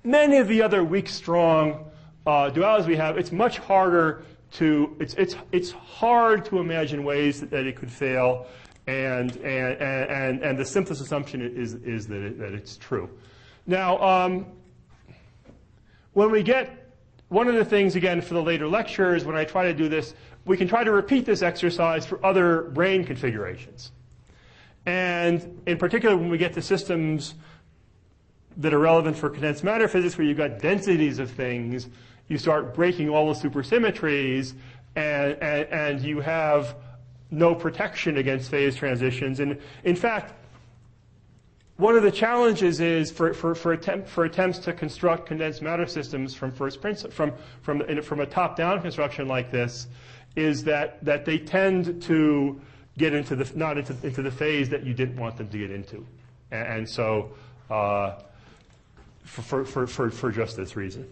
many of the other weak, strong dualities we have, it's much harder to it's hard to imagine ways that it could fail, and the simplest assumption is that it's true. Now, when we get one of the things again for the later lectures, when I try to do this, we can try to repeat this exercise for other brane configurations, and in particular when we get to systems that are relevant for condensed matter physics, where you've got densities of things, you start breaking all the supersymmetries, and you have no protection against phase transitions. And in fact, one of the challenges is for attempts to construct condensed matter systems from first principle, from a top-down construction like this, is that they tend to get into the phase that you didn't want them to get into, and so. For just this reason.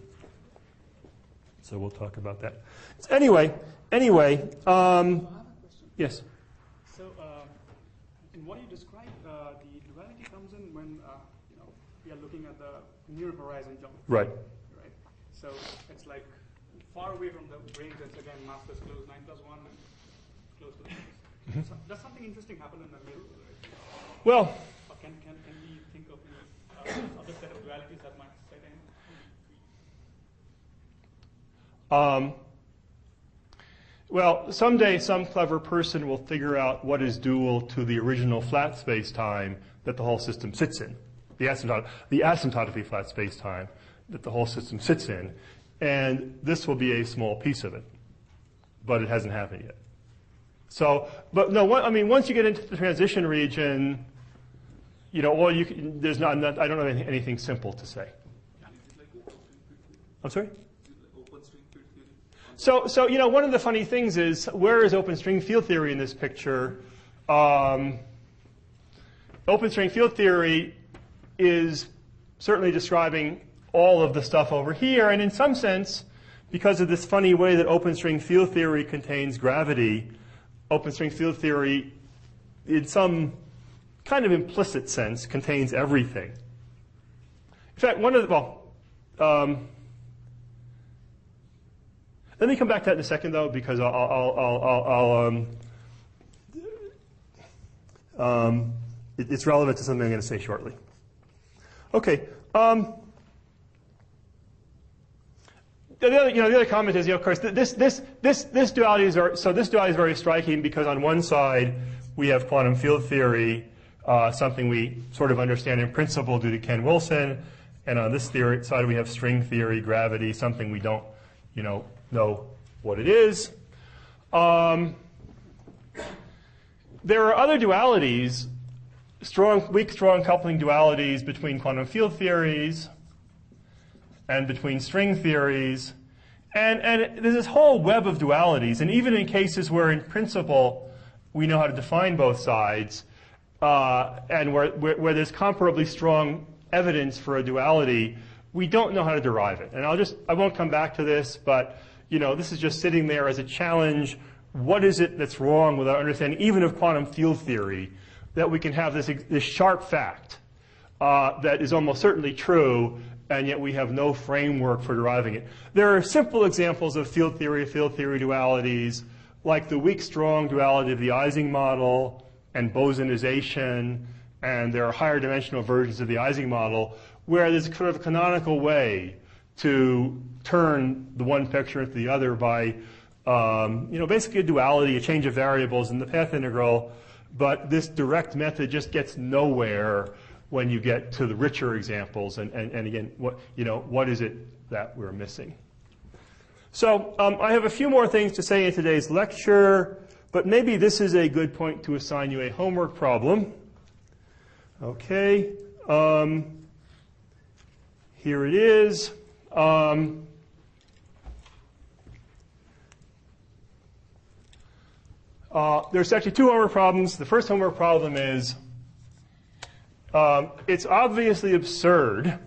So we'll talk about that. So anyway, yes? So in what you described, the duality comes in when we are looking at the near horizon jump. Right. Right. So it's like far away from the brain, it's again mass is close 9 plus 1 and close to the Mm-hmm. So does something interesting happen in the middle? Right? Well, Or can we think of other set of dualities that might set in? Well, someday some clever person will figure out what is dual to the original flat space-time that the whole system sits in, the asymptotically flat space-time that the whole system sits in. and this will be a small piece of it. But it hasn't happened yet. So, but no, I mean, once you get into the transition region, you know, well, there's not, I don't have anything simple to say. I'm sorry? So, you know, one of the funny things is, where is open string field theory in this picture? Open string field theory is certainly describing all of the stuff over here, and in some sense, because of this funny way that open string field theory contains gravity, open string field theory, in some kind of implicit sense, contains everything. In fact, one of the, let me come back to that in a second, though, because it's relevant to something I'm going to say shortly. Okay. The other comment is, of course, this duality is very striking because on one side we have quantum field theory, something we sort of understand in principle due to Ken Wilson, and on this side we have string theory, gravity, something we don't, know what it is. There are other dualities, weak, strong coupling dualities between quantum field theories and between string theories. And there's this whole web of dualities. And even in cases where, in principle, we know how to define both sides, and where there's comparably strong evidence for a duality, we don't know how to derive it. And I won't come back to this, but this is just sitting there as a challenge. What is it that's wrong with our understanding, even of quantum field theory, that we can have this sharp fact that is almost certainly true, and yet we have no framework for deriving it? There are simple examples of field theory dualities, like the weak-strong duality of the Ising model and bosonization, and there are higher dimensional versions of the Ising model where there's kind of a canonical way to turn the one picture into the other by, basically a duality, a change of variables in the path integral. But this direct method just gets nowhere when you get to the richer examples. And again, what is it that we're missing? So I have a few more things to say in today's lecture, but maybe this is a good point to assign you a homework problem. Okay. Here it is. There's actually two homework problems. The first homework problem is, it's obviously absurd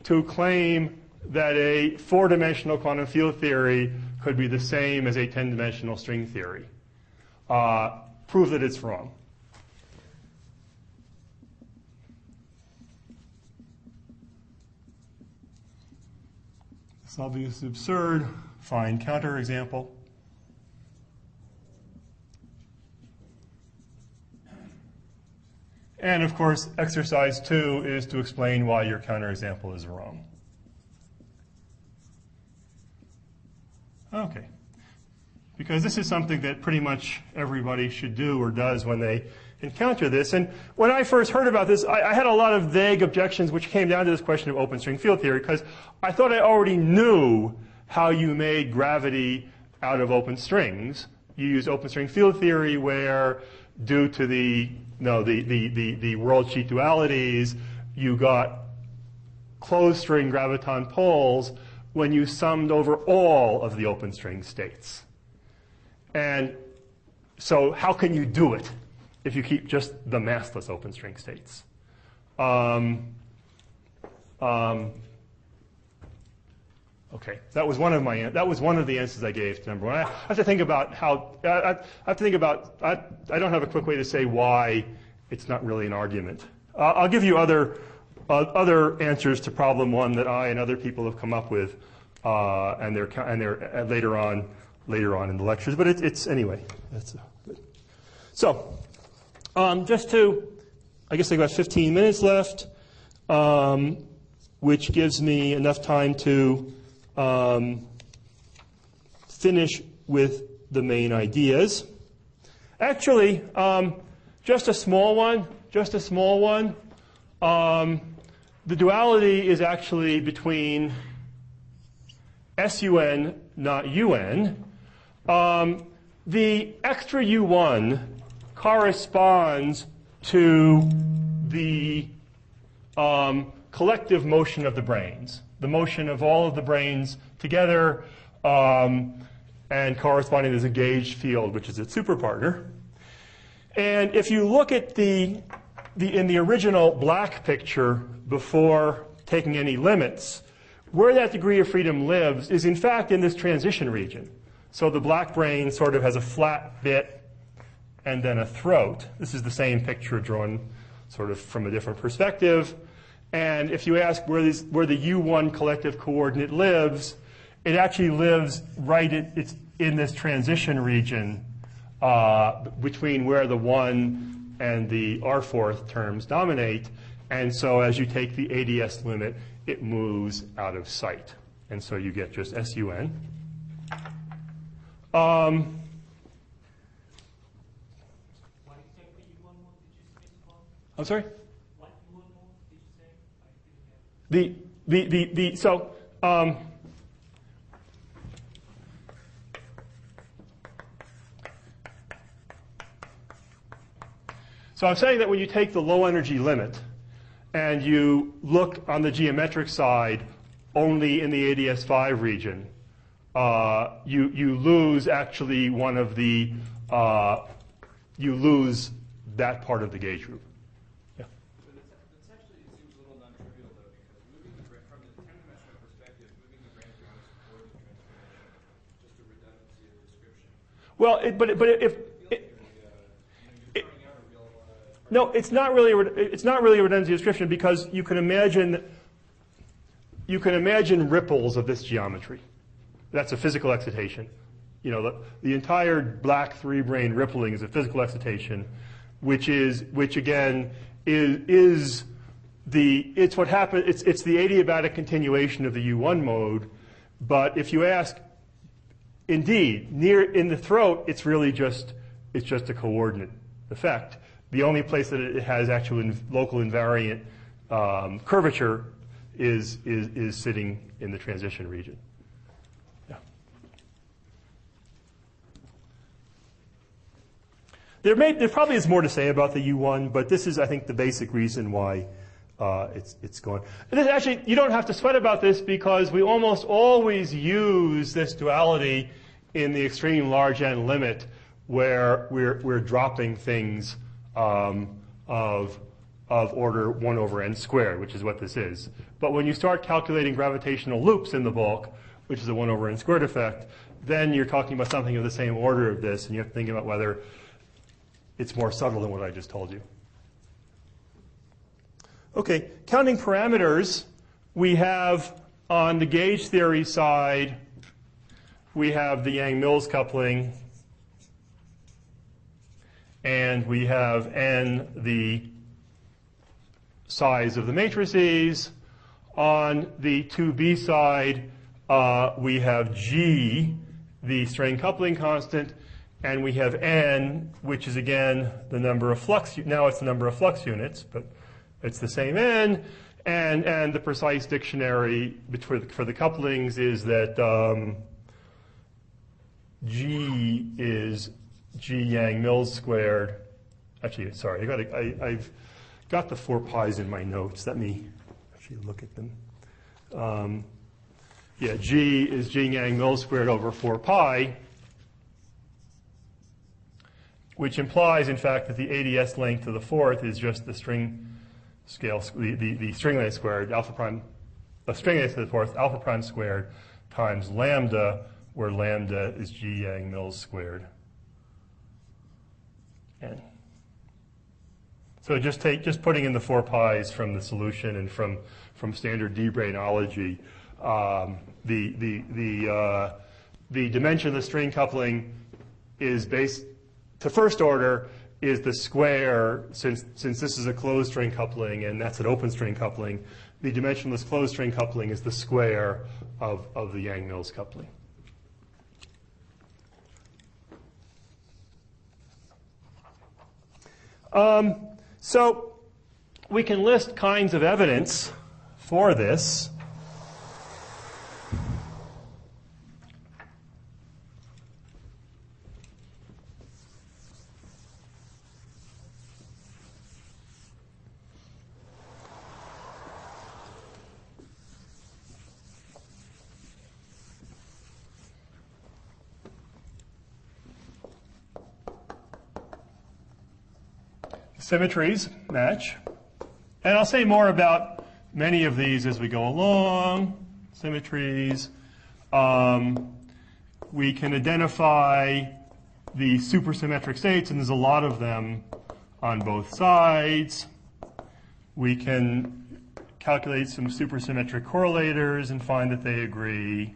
to claim that a 4-dimensional quantum field theory could be the same as a 10-dimensional string theory. Prove that it's wrong. It's obviously absurd. Find counterexample. And of course, exercise 2 is to explain why your counterexample is wrong. Okay. Because this is something that pretty much everybody should do or does when they encounter this. And when I first heard about this, I had a lot of vague objections which came down to this question of open string field theory, because I thought I already knew how you made gravity out of open strings. You use open string field theory where, due to the world sheet dualities, you got closed string graviton poles when you summed over all of the open string states. And so how can you do it if you keep just the massless open string states? Okay, that was one of the answers I gave to number one. I have to think about I don't have a quick way to say why it's not really an argument. I'll give you other answers to problem one that I and other people have come up with, and they're later on in the lectures. But it's anyway. That's good. So, just to, I guess I got 15 minutes left, which gives me enough time to finish with the main ideas. Actually, just a small one. The duality is actually between SUN, not UN. The extra U1 corresponds to the collective motion of the branes, the motion of all of the branes together, and corresponding is a gauged field, which is its superpartner. And if you look at in the original black picture before taking any limits, where that degree of freedom lives is in fact in this transition region. So the black brane sort of has a flat bit and then a throat. This is the same picture drawn sort of from a different perspective. And if you ask where the U1 collective coordinate lives, it actually lives it's in this transition region between where the 1 and the R4 terms dominate. And so as you take the ADS limit, it moves out of sight. And so you get just SUN. What exactly U1 mode did you specify? I'm sorry? What U1 mode did you say? So I'm saying that when you take the low energy limit and you look on the geometric side only in the ADS5 region, you lose actually one of the, you lose that part of the gauge group. Yeah. But it's actually, it seems a little non-trivial though, because moving the brain, from the 10-dimensional perspective, moving the brain around supports the transformation, just a redundancy of description. Well, no, it's not really a redundancy description because you can imagine ripples of this geometry. That's a physical excitation. You know, the entire black 3-brane rippling is a physical excitation, which again is it's what happens. It's the adiabatic continuation of the U1 mode. But if you ask, indeed, in the throat, it's really just a coordinate effect. The only place that it has actual local invariant curvature is sitting in the transition region. Yeah. There probably is more to say about the U1, but this is, I think, the basic reason why it's going. And this, actually, you don't have to sweat about this because we almost always use this duality in the extreme large N limit where we're dropping things of order 1 over n squared, which is what this is. But when you start calculating gravitational loops in the bulk, which is a 1 over n squared effect, then you're talking about something of the same order of this, and you have to think about whether it's more subtle than what I just told you. Okay, counting parameters, we have on the gauge theory side, we have the Yang-Mills coupling, and we have n, the size of the matrices. On the 2B side, we have G, the strain coupling constant, and we have n, which is again the number of flux. Now it's the number of flux units, but it's the same n. And the precise dictionary for the couplings is that G is G Yang-Mills squared. Actually, sorry, I've got the 4 pi's in my notes. Let me actually look at them. Yeah, G is G Yang-Mills squared over 4 pi, which implies, in fact, that the ADS length to the 4th is just the string scale, the string length squared, alpha prime, the string length to the 4th, alpha prime squared times lambda, where lambda is G Yang-Mills squared. N. So just putting in the 4 pi's from the solution and from standard D-brainology, the dimension of the string coupling is based to first order is the square, since this is a closed string coupling and that's an open string coupling, the dimensionless closed string coupling is the square of the Yang-Mills coupling. So we can list kinds of evidence for this. symmetries match. And I'll say more about many of these as we go along. Symmetries. We can identify the supersymmetric states, and there's a lot of them on both sides. We can calculate some supersymmetric correlators and find that they agree.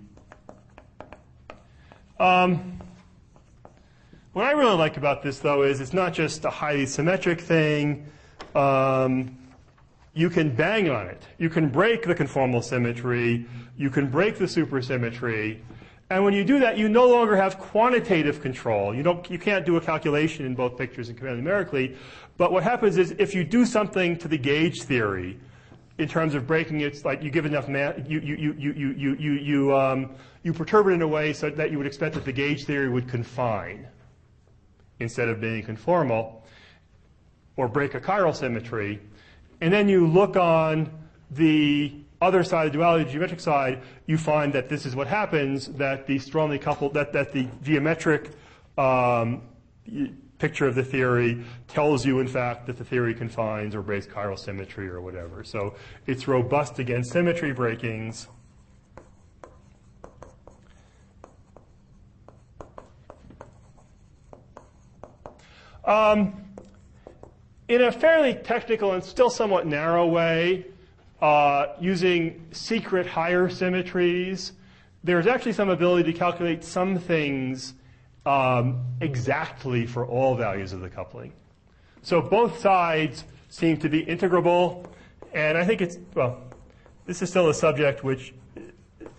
What I really like about this, though, is it's not just a highly symmetric thing. You can bang on it. You can break the conformal symmetry. You can break the supersymmetry. And when you do that, you no longer have quantitative control. You can't do a calculation in both pictures and compare numerically. But what happens is if you do something to the gauge theory in terms of breaking it, it's like you give enough you perturb it in a way so that you would expect that the gauge theory would confine instead of being conformal, or break a chiral symmetry. And then you look on the other side of the duality, the geometric side, you find that this is what happens, that the strongly coupled, that the geometric picture of the theory tells you, in fact, that the theory confines or breaks chiral symmetry or whatever. So it's robust against symmetry breakings. In a fairly technical and still somewhat narrow way, using secret higher symmetries, there's actually some ability to calculate some things exactly for all values of the coupling. So both sides seem to be integrable, and I think well, this is still a subject which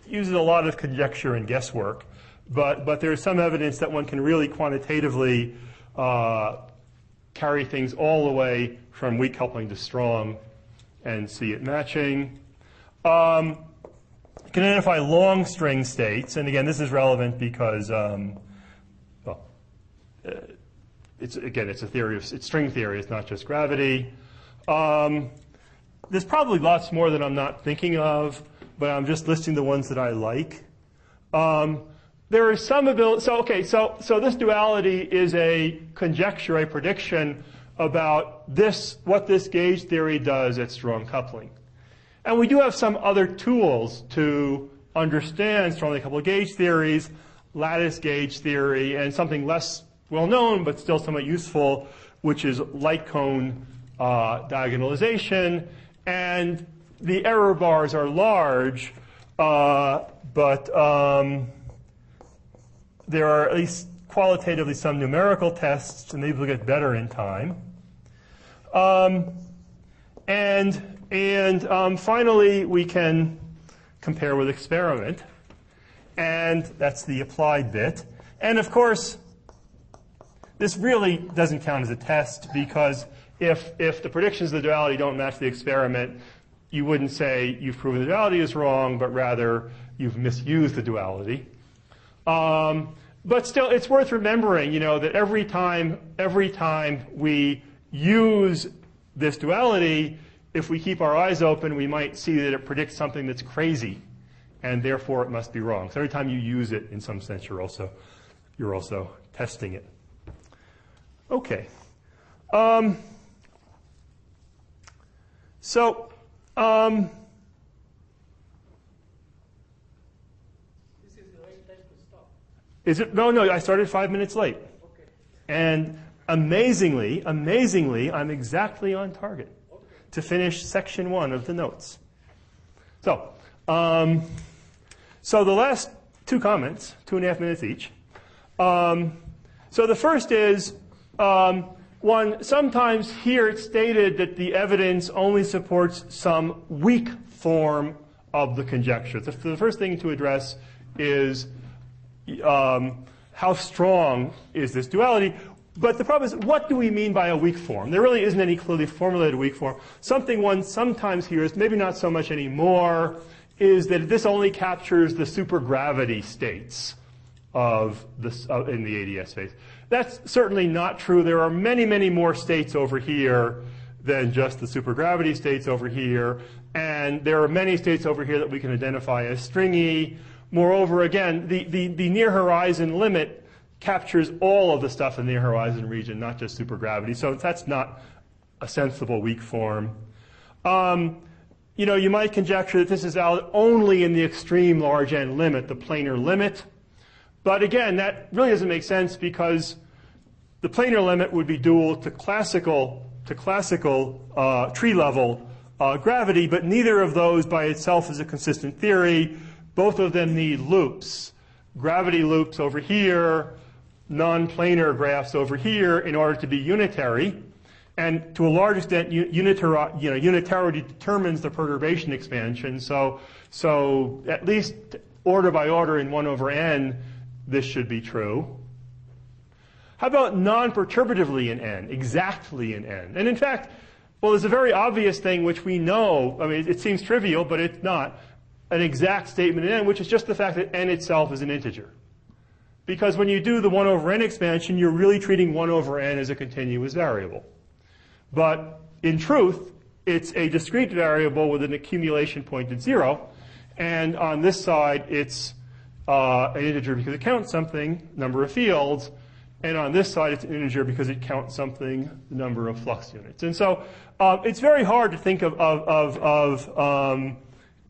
uses a lot of conjecture and guesswork, but there's some evidence that one can really quantitatively carry things all the way from weak coupling to strong and see it matching. You can identify long string states, and again, this is relevant because, it's a theory of it's string theory. It's not just gravity. There's probably lots more that I'm not thinking of, but I'm just listing the ones that I like. There is some ability. So this duality is a conjecture, a prediction about what this gauge theory does at strong coupling. And we do have some other tools to understand strongly coupled gauge theories, lattice gauge theory, and something less well known but still somewhat useful, which is light cone diagonalization. And the error bars are large, but there are at least qualitatively some numerical tests, and these will get better in time. Finally, we can compare with experiment, and that's the applied bit. And of course, this really doesn't count as a test, because if the predictions of the duality don't match the experiment, you wouldn't say you've proven the duality is wrong, but rather you've misused the duality. But still, it's worth remembering, that every time we use this duality, if we keep our eyes open, we might see that it predicts something that's crazy, and therefore it must be wrong. So every time you use it, in some sense, you're also testing it. Okay. This is the right time to stop. Is it? No, I started 5 minutes late. Okay. And amazingly, I'm exactly on target to finish section 1 of the notes. So the last 2 comments, 2.5 minutes each. So the first is, one, sometimes here it's stated that the evidence only supports some weak form of the conjecture. So the first thing to address is how strong is this duality? But the problem is, what do we mean by a weak form? There really isn't any clearly formulated weak form. Something one sometimes hears, maybe not so much anymore, is that this only captures the supergravity states in the ADS phase. That's certainly not true. There are many, many more states over here than just the supergravity states over here. And there are many states over here that we can identify as stringy. Moreover, again, the near horizon limit captures all of the stuff in the near horizon region, not just supergravity. So that's not a sensible weak form. You might conjecture that this is out only in the extreme large N limit, the planar limit. But again, that really doesn't make sense because the planar limit would be dual to classical tree level gravity, but neither of those by itself is a consistent theory. Both of them need loops. Gravity loops over here, non-planar graphs over here in order to be unitary. And to a large extent, unitarity determines the perturbation expansion. So at least order by order in 1 over n, this should be true. How about non-perturbatively in n, exactly in n? And in fact, well, there's a very obvious thing which we know. I mean, it seems trivial, but it's not. An exact statement in n, which is just the fact that n itself is an integer. Because when you do the 1 over n expansion, you're really treating 1 over n as a continuous variable. But in truth, it's a discrete variable with an accumulation point at 0. And on this side, it's an integer because it counts something, number of fields. And on this side, it's an integer because it counts something, the number of flux units. And so it's very hard to think of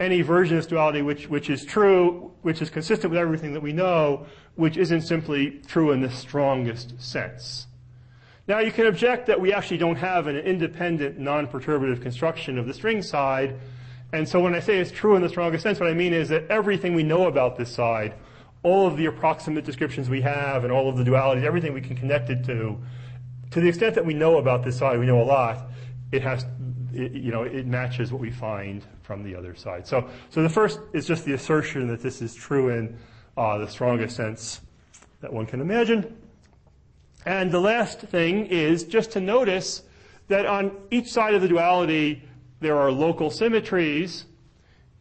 any version of this duality which is true, which is consistent with everything that we know, which isn't simply true in the strongest sense. Now, you can object that we actually don't have an independent, non-perturbative construction of the string side. And so when I say it's true in the strongest sense, what I mean is that everything we know about this side, all of the approximate descriptions we have and all of the dualities, everything we can connect it to the extent that we know about this side, we know a lot, it matches what we find from the other side. So the first is just the assertion that this is true in the strongest sense that one can imagine. And the last thing is just to notice that on each side of the duality, there are local symmetries.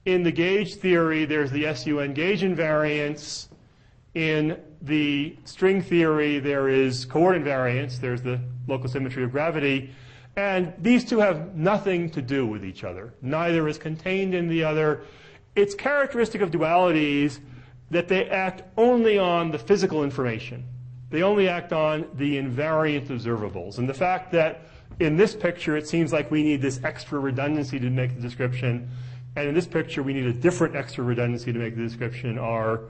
In the gauge theory, there's the SUN gauge invariance. In the string theory, there is coordinate variance. There's the local symmetry of gravity. And these two have nothing to do with each other. Neither is contained in the other. It's characteristic of dualities that they act only on the physical information. They only act on the invariant observables. And the fact that in this picture, it seems like we need this extra redundancy to make the description, and in this picture, we need a different extra redundancy to make the description are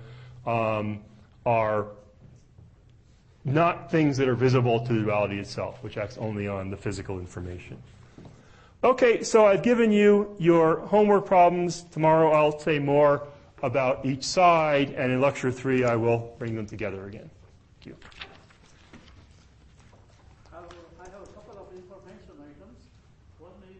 not things that are visible to the duality itself, which acts only on the physical information. Okay, so I've given you your homework problems. Tomorrow I'll say more about each side, and in lecture 3 I will bring them together again. Thank you. I have a couple of information items. One is